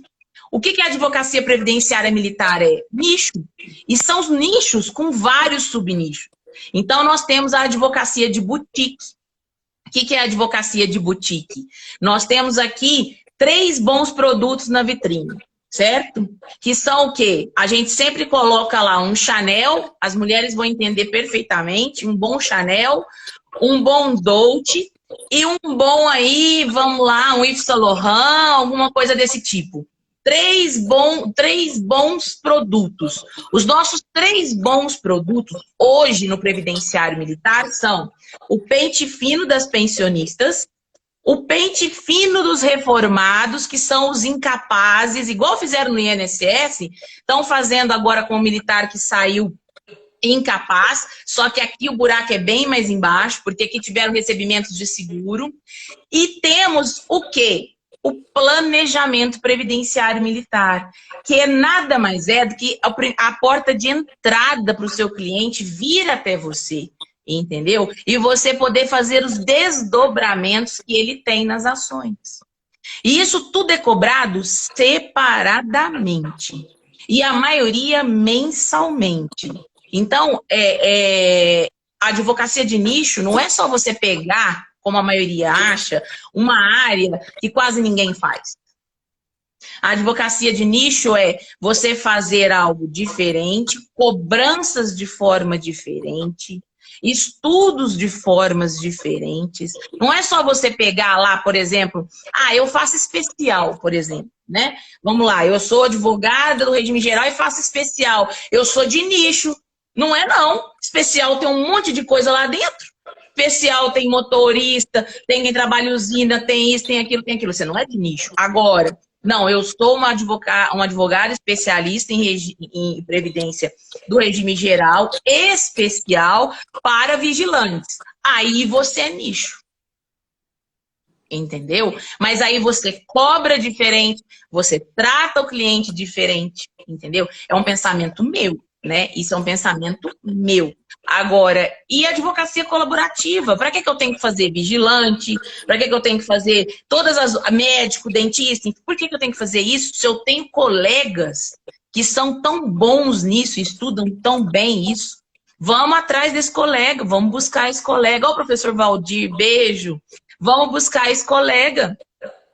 B: O que a advocacia previdenciária militar é? Nicho. E são os nichos com vários subnichos. Então, nós temos a advocacia de boutique. O que é a advocacia de boutique? Nós temos aqui 3 bons produtos na vitrine, certo? Que são o quê? A gente sempre coloca lá um Chanel, as mulheres vão entender perfeitamente, um bom Chanel, um bom Dolce e um bom aí, vamos lá, um Yves Saint Laurent, alguma coisa desse tipo. 3 bons produtos. Os nossos 3 bons produtos hoje no Previdenciário Militar são o pente fino das pensionistas, o pente fino dos reformados, que são os incapazes, igual fizeram no INSS, estão fazendo agora com o militar que saiu incapaz, só que aqui o buraco é bem mais embaixo, porque aqui tiveram recebimentos de seguro. E temos o quê? O planejamento previdenciário militar, que nada mais é do que a porta de entrada para o seu cliente vir até você, entendeu? E você poder fazer os desdobramentos que ele tem nas ações. E isso tudo é cobrado separadamente. E a maioria mensalmente. Então, a advocacia de nicho não é só você pegar, como a maioria acha, uma área que quase ninguém faz. A advocacia de nicho é você fazer algo diferente, cobranças de forma diferente, estudos de formas diferentes. Não é só você pegar lá, por exemplo, eu faço especial, por exemplo, né? Vamos lá, eu sou advogada do regime geral e faço especial. Eu sou de nicho. Não é não. Especial tem um monte de coisa lá dentro. Especial tem motorista, tem quem trabalha em usina, tem isso, tem aquilo, tem aquilo. Você não é de nicho. Agora, não, eu sou uma advogada especialista em previdência do regime geral, especial para vigilantes. Aí você é nicho. Entendeu? Mas aí você cobra diferente, você trata o cliente diferente, entendeu? É um pensamento meu, né? Isso é um pensamento meu. Agora, e a advocacia colaborativa? Para que eu tenho que fazer vigilante? Para que eu tenho que fazer todas as médico, dentista? Por que eu tenho que fazer isso se eu tenho colegas que são tão bons nisso, estudam tão bem isso? Vamos atrás desse colega, vamos buscar esse colega. Ó, o professor Valdir, beijo. Vamos buscar esse colega,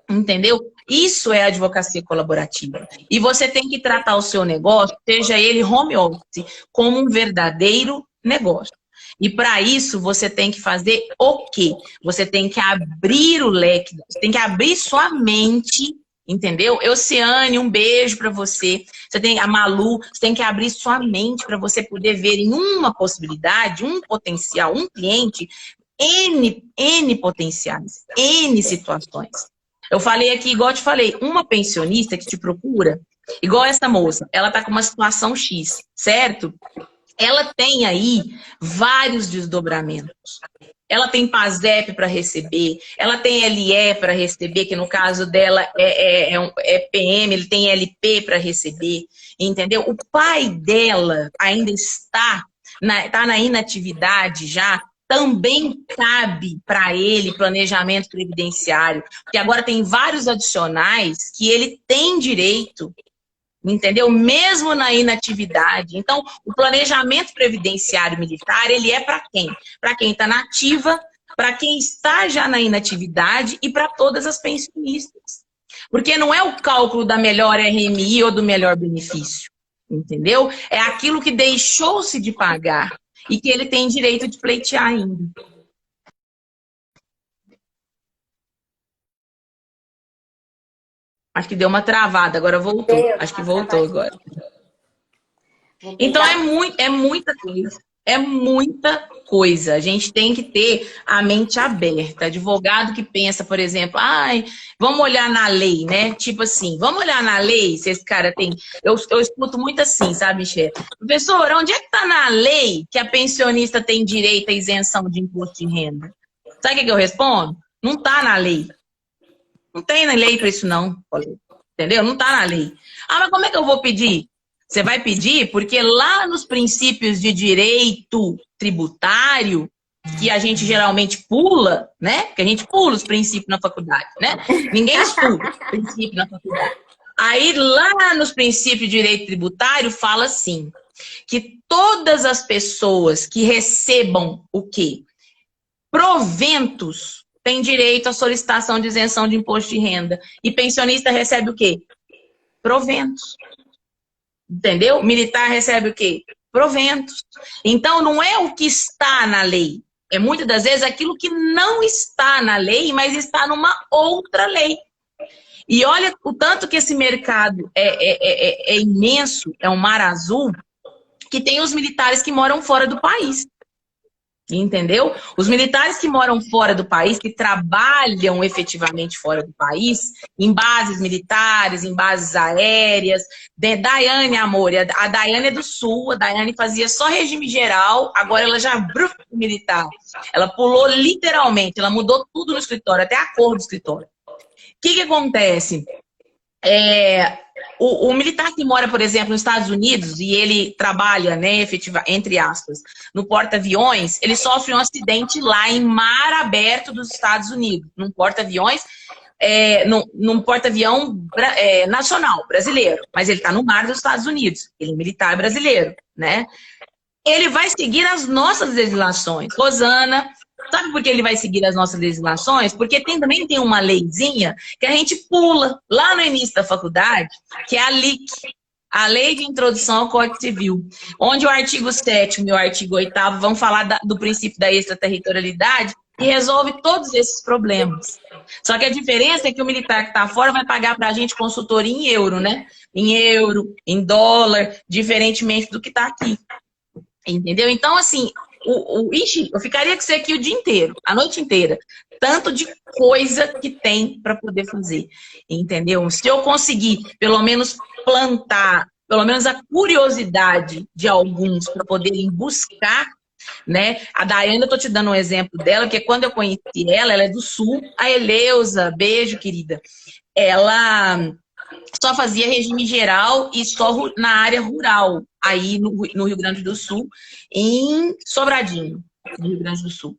B: entendeu? Isso é advocacia colaborativa. E você tem que tratar o seu negócio, seja ele home office, como um verdadeiro negócio. E para isso, você tem que fazer o quê? Você tem que abrir o leque, você tem que abrir sua mente, entendeu? Euciane, um beijo para você. Você tem a Malu, você tem que abrir sua mente para você poder ver em uma possibilidade, um potencial, um cliente, N potenciais, N situações. Eu falei aqui, igual eu te falei, uma pensionista que te procura, igual essa moça, ela tá com uma situação X, certo? Ela tem aí vários desdobramentos. Ela tem PASEP para receber, ela tem LE para receber, que no caso dela é PM, ele tem LP para receber, entendeu? O pai dela ainda está na inatividade já, também cabe para ele planejamento previdenciário, porque agora tem vários adicionais que ele tem direito, entendeu? Mesmo na inatividade. Então, o planejamento previdenciário militar, ele é para quem? Para quem está na ativa, para quem está já na inatividade e para todas as pensionistas. Porque não é o cálculo da melhor RMI ou do melhor benefício, entendeu? É aquilo que deixou-se de pagar e que ele tem direito de pleitear ainda. Acho que deu uma travada, agora voltou. Acho que voltou agora. Então é muita coisa. É muita coisa. A gente tem que ter a mente aberta. Advogado que pensa, por exemplo, vamos olhar na lei, né? Tipo assim, vamos olhar na lei se esse cara tem... Eu escuto muito assim, sabe, Michele? Professor, onde é que tá na lei que a pensionista tem direito à isenção de imposto de renda? Sabe o que eu respondo? Não tá na lei. Não tem na lei para isso, não. Entendeu? Não tá na lei. Mas como é que eu vou pedir? Você vai pedir porque lá nos princípios de direito tributário, que a gente geralmente pula, né? Que a gente pula os princípios na faculdade, né? Ninguém estuda princípio na faculdade. Aí lá nos princípios de direito tributário fala assim, que todas as pessoas que recebam o quê? Proventos têm direito à solicitação de isenção de imposto de renda. E pensionista recebe o quê? Proventos. Entendeu? Militar recebe o quê? Proventos. Então, não é o que está na lei. É muitas das vezes aquilo que não está na lei, mas está numa outra lei. E olha o tanto que esse mercado é imenso, é um mar azul, que tem os militares que moram fora do país. Entendeu? Os militares que moram fora do país, que trabalham efetivamente fora do país, em bases militares, em bases aéreas. Daiane, amor, a Daiane é do Sul, a Daiane fazia só regime geral, agora ela já militar. Ela pulou literalmente, ela mudou tudo no escritório, até a cor do escritório. O que acontece? O militar que mora, por exemplo, nos Estados Unidos e ele trabalha, né, entre aspas, no porta-aviões, ele sofre um acidente lá em mar aberto dos Estados Unidos, num porta-aviões, num porta-avião nacional, brasileiro, mas ele está no mar dos Estados Unidos, ele é militar brasileiro, né? Ele vai seguir as nossas legislações. Rosana, sabe por que ele vai seguir as nossas legislações? Porque também tem uma leizinha que a gente pula lá no início da faculdade, que é a LIC, a Lei de Introdução ao Código Civil, onde o artigo 7º e o artigo 8º vão falar do princípio da extraterritorialidade e resolve todos esses problemas. Só que a diferença é que o militar que está fora vai pagar para a gente consultoria em euro, né? Em euro, em dólar, diferentemente do que está aqui. Entendeu? Então, assim, ixi, eu ficaria com você aqui o dia inteiro, a noite inteira. Tanto de coisa que tem para poder fazer. Entendeu? Se eu conseguir, pelo menos, plantar, pelo menos a curiosidade de alguns para poderem buscar, né? A Daiane, eu tô te dando um exemplo dela, porque quando eu conheci ela é do Sul. A Eleusa, beijo, querida. Ela só fazia regime geral e só na área rural, aí no Rio Grande do Sul, em Sobradinho, no Rio Grande do Sul.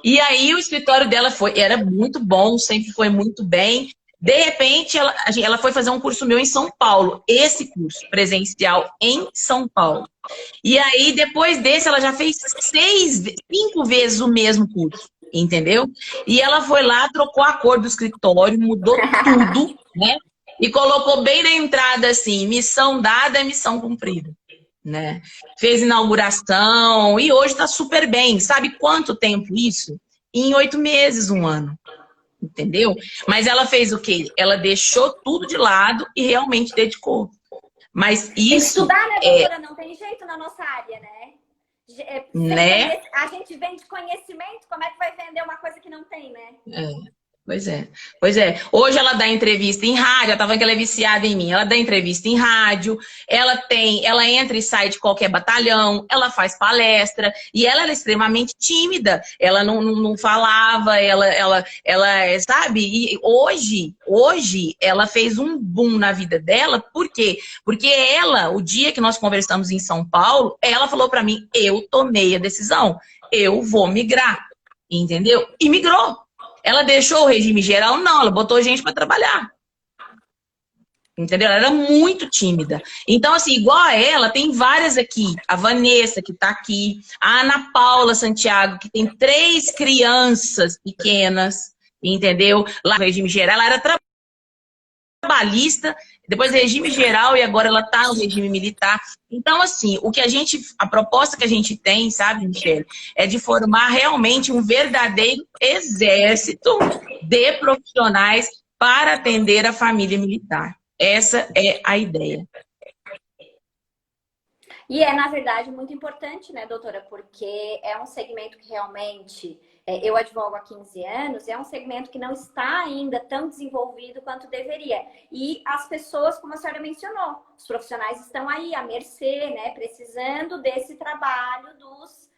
B: E aí o escritório dela era muito bom, sempre foi muito bem. De repente, ela foi fazer um curso meu em São Paulo, esse curso presencial em São Paulo. E aí, depois desse, ela já fez 5 vezes o mesmo curso, entendeu? E ela foi lá, trocou a cor do escritório, mudou tudo, né? E colocou bem na entrada assim, missão dada é missão cumprida, né? Fez inauguração e hoje tá super bem. Sabe quanto tempo isso? Em 8 meses, 1 ano. Entendeu? Mas ela fez o quê? Ela deixou tudo de lado e realmente dedicou. Mas isso...
A: Estudar, né, doutora? Não tem jeito na nossa área, né?
B: Né?
A: A gente vende conhecimento, como é que vai vender uma coisa que não tem, né?
B: Pois é, pois é. Hoje ela dá entrevista em rádio, ela tava que ela é viciada em mim. Ela dá entrevista em rádio, ela entra e sai de qualquer batalhão, ela faz palestra, e ela era extremamente tímida. Ela não falava, ela sabe? E hoje ela fez um boom na vida dela, por quê? Porque ela, o dia que nós conversamos em São Paulo, ela falou para mim, eu tomei a decisão, eu vou migrar, entendeu? E migrou. Ela deixou o regime geral? Não, ela botou gente para trabalhar. Entendeu? Ela era muito tímida. Então, assim, igual a ela, tem várias aqui. A Vanessa, que tá aqui. A Ana Paula Santiago, que tem 3 crianças pequenas. Entendeu? Lá no regime geral, ela era trabalhista, depois regime geral e agora ela tá no regime militar. Então, assim, a proposta que a gente tem, sabe, Michele, é de formar realmente um verdadeiro exército de profissionais para atender a família militar. Essa é a ideia.
A: E na verdade, muito importante, né, doutora? Porque é um segmento que realmente... eu advogo há 15 anos, é um segmento que não está ainda tão desenvolvido quanto deveria. E as pessoas, como a senhora mencionou, os profissionais estão aí à mercê, né, precisando desse trabalho dos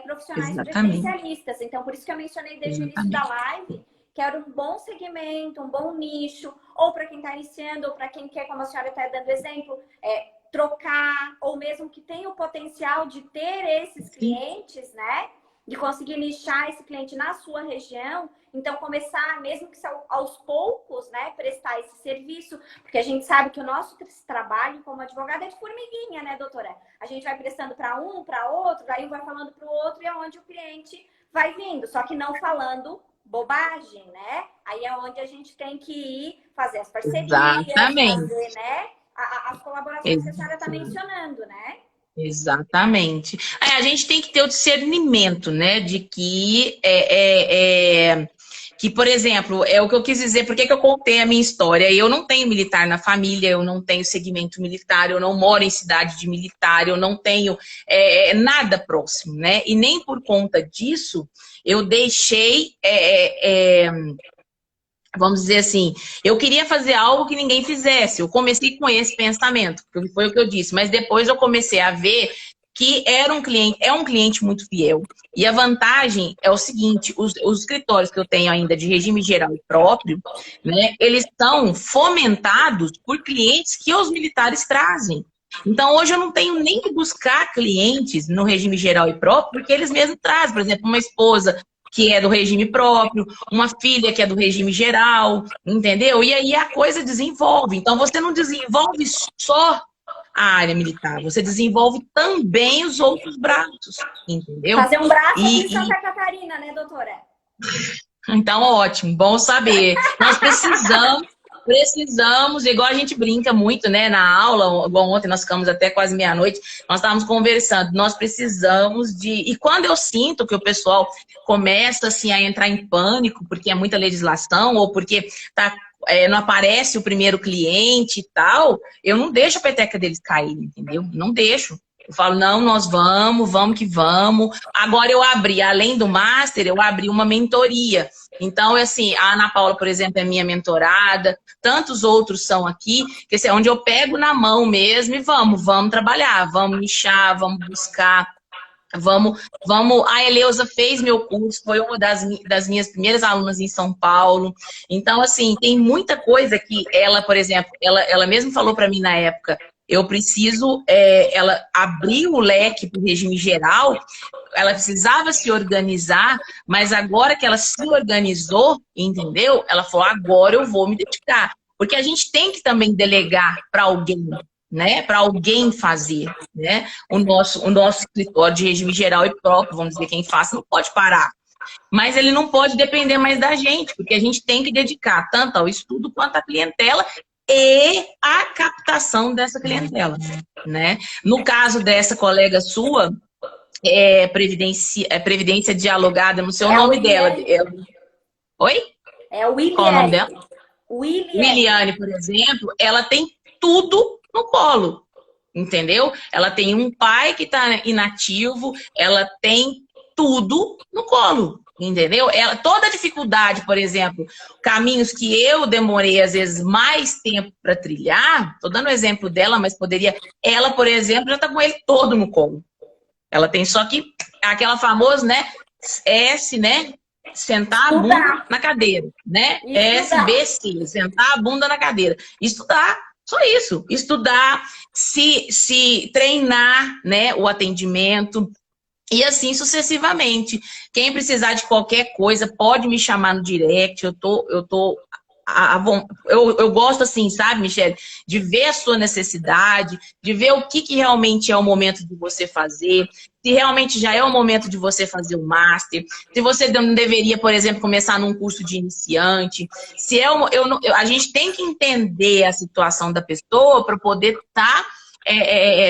A: profissionais especialistas. Então, por isso que eu mencionei desde o início da live, que era um bom segmento, um bom nicho, ou para quem está iniciando, ou para quem quer, como a senhora está dando exemplo, trocar, ou mesmo que tenha o potencial de ter esses clientes, né? De conseguir nichar esse cliente na sua região, então começar, mesmo que aos poucos, né, prestar esse serviço, porque a gente sabe que o nosso trabalho como advogado é de formiguinha, né, doutora? A gente vai prestando para um, para outro, aí um vai falando para o outro, e é onde o cliente vai vindo, só que não falando bobagem, né? Aí é onde a gente tem que ir fazer as parcerias, fazer, né, as colaborações que a senhora está mencionando, né?
B: Exatamente. A gente tem que ter o discernimento, né, de que que, por exemplo, é o que eu quis dizer, por que que eu contei a minha história? Eu não tenho militar na família, eu não tenho segmento militar, eu não moro em cidade de militar, eu não tenho nada próximo, né? E nem por conta disso, eu deixei... vamos dizer assim, eu queria fazer algo que ninguém fizesse. Eu comecei com esse pensamento, porque foi o que eu disse, mas depois eu comecei a ver que é um cliente muito fiel. E a vantagem é o seguinte, os escritórios que eu tenho ainda de regime geral e próprio, né, eles são fomentados por clientes que os militares trazem. Então, hoje eu não tenho nem que buscar clientes no regime geral e próprio, porque eles mesmos trazem. Por exemplo, uma esposa que é do regime próprio, uma filha que é do regime geral, entendeu? E aí a coisa desenvolve. Então, você não desenvolve só a área militar, você desenvolve também os outros braços, entendeu?
A: Fazer um braço aqui em Santa Catarina, né, doutora?
B: Então, ótimo, bom saber. Nós precisamos, igual a gente brinca muito, né, na aula, igual ontem nós ficamos até quase meia-noite, nós estávamos conversando, nós precisamos de... E quando eu sinto que o pessoal começa, assim, a entrar em pânico, porque é muita legislação, ou porque não aparece o primeiro cliente e tal, eu não deixo a peteca deles cair, entendeu? Não deixo. Eu falo, não, nós vamos que vamos. Agora eu abri, além do Master, eu abri uma mentoria. Então, assim, a Ana Paula, por exemplo, é minha mentorada, tantos outros são aqui, que assim, é onde eu pego na mão mesmo e vamos trabalhar, vamos nichar, vamos buscar, vamos. A Eleusa fez meu curso, foi uma das minhas primeiras alunas em São Paulo. Então, assim, tem muita coisa que ela, por exemplo, ela mesmo falou para mim na época, eu preciso, ela abriu o leque para o regime geral, ela precisava se organizar, mas agora que ela se organizou, entendeu? Ela falou, agora eu vou me dedicar. Porque a gente tem que também delegar para alguém, né? Para alguém fazer, né? O nosso escritório de regime geral e próprio, vamos dizer, quem faz não pode parar. Mas ele não pode depender mais da gente, porque a gente tem que dedicar tanto ao estudo quanto à clientela e a captação dessa clientela, né? No caso dessa colega sua, Previdência Dialogada, não sei o nome dela. Oi?
A: É o
B: Qual o nome dela?
A: Williane.
B: Williane, por exemplo, ela tem tudo no colo, entendeu? Ela tem um pai que está inativo, ela tem tudo no colo. Entendeu? Toda dificuldade, por exemplo, caminhos que eu demorei, às vezes, mais tempo para trilhar, estou dando o exemplo dela, mas poderia... Ela, por exemplo, já está com ele todo no colo. Ela tem só que aquela famosa, né? S, né? Sentar a bunda na cadeira, né? SBC, sentar a bunda na cadeira. Estudar, só isso. Estudar, se treinar, né? O atendimento. E assim sucessivamente. Quem precisar de qualquer coisa, pode me chamar no direct. Eu gosto assim, sabe, Michele? De ver a sua necessidade, de ver o que realmente é o momento de você fazer, se realmente já é o momento de você fazer o Master, se você não deveria, por exemplo, começar num curso de iniciante. A gente tem que entender a situação da pessoa para poder estar...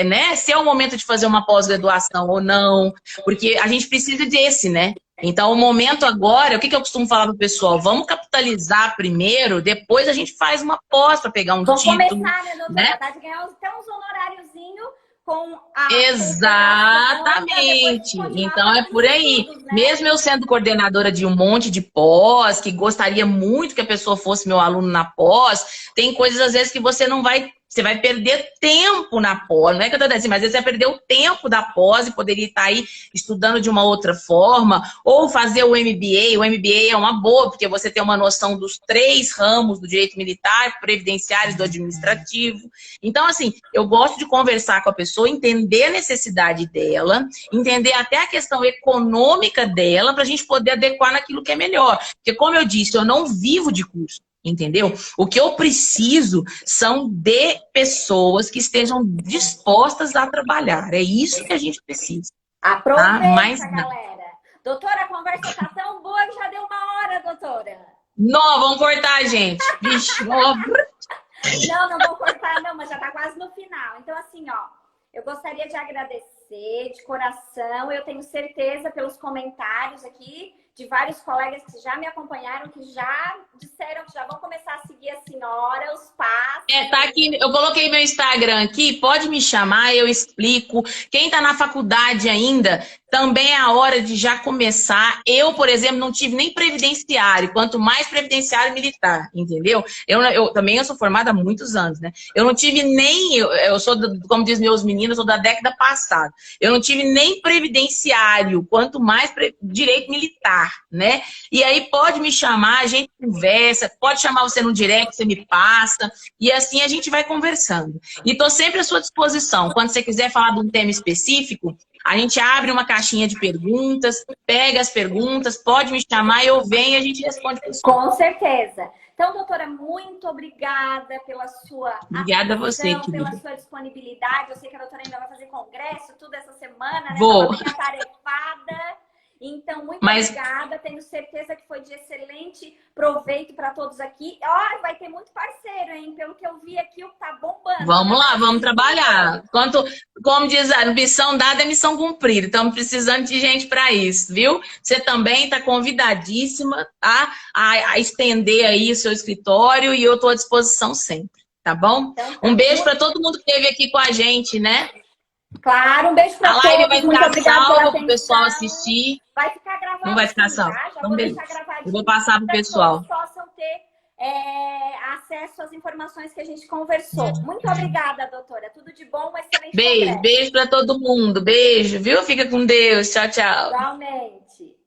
B: né? Se é o momento de fazer uma pós-graduação ou não, porque a gente precisa desse, né? Então, o momento agora, o que eu costumo falar pro pessoal? Vamos capitalizar primeiro, depois a gente faz uma pós para pegar um título.
A: Vamos começar, né, doutora? Né? Tá de ganhar até uns honoráriozinhos com a...
B: Exatamente. Então, é por aí. Estudos, né? Mesmo eu sendo coordenadora de um monte de pós, que gostaria muito que a pessoa fosse meu aluno na pós, tem coisas, às vezes, que você não vai... Você vai perder tempo na pós, não é que eu tô dizendo assim, mas às vezes você vai perder o tempo da pós e poderia estar aí estudando de uma outra forma, ou fazer o MBA. O MBA é uma boa, porque você tem uma noção dos 3 ramos do direito militar, previdenciário e do administrativo. Então, assim, eu gosto de conversar com a pessoa, entender a necessidade dela, entender até a questão econômica dela, para a gente poder adequar naquilo que é melhor. Porque, como eu disse, eu não vivo de curso. Entendeu? O que eu preciso são de pessoas que estejam dispostas a trabalhar. É isso que a gente precisa.
A: Aproveita, tá? Mas, galera. Doutora, a conversa tá tão boa que já deu 1 hora, doutora.
B: Não, vamos cortar, gente. Vixe,
A: não vou cortar, não, mas já tá quase no final. Então, assim, ó, eu gostaria de agradecer de coração. Eu tenho certeza pelos comentários aqui de vários colegas que já me acompanharam, que já disseram que já vão começar a seguir a senhora, os passos.
B: Tá aqui, eu coloquei meu Instagram aqui, pode me chamar, eu explico. Quem tá na faculdade ainda, também é a hora de já começar. Eu, por exemplo, não tive nem previdenciário, quanto mais previdenciário militar, entendeu? Eu sou formada há muitos anos, né? Eu não tive nem, eu sou, como diz meus meninos, eu sou da década passada. Eu não tive nem previdenciário, quanto mais direito militar, né? E aí pode me chamar, a gente conversa, pode chamar você no direct, você me passa, e assim a gente vai conversando. E tô sempre à sua disposição. Quando você quiser falar de um tema específico, a gente abre uma caixinha de perguntas, pega as perguntas, pode me chamar, eu venho e a gente responde.
A: Com certeza. Então, doutora, muito obrigada pela sua
B: Obrigada a você,
A: pela sua disponibilidade. Eu sei que a doutora ainda vai fazer congresso tudo essa semana, né?
B: Vou.
A: Tá bem atarefada. Então, muito obrigada. Tenho certeza que foi de excelente proveito para todos aqui. Ó, vai ter muito parceiro, hein? Pelo que eu vi aqui, tá bombando.
B: Vamos lá, vamos trabalhar. Como diz a missão dada é missão cumprida. Estamos precisando de gente para isso, viu? Você também está convidadíssima a estender aí o seu escritório e eu estou à disposição sempre, tá bom? Então, um beijo para todo mundo que esteve aqui com a gente, né?
A: Claro, um beijo para todos.
B: A live vai ficar salva para o pessoal assistir.
A: Vai ficar gravado.
B: Não vai ficar salva.
A: Já vou deixar gravadinho.
B: Eu vou passar para o pessoal.
A: Para que possam ter acesso às informações que a gente conversou. Muito obrigada, doutora. Tudo de bom, excelente.
B: Beijo para todo mundo. Beijo, viu? Fica com Deus. Tchau, tchau.
A: Igualmente.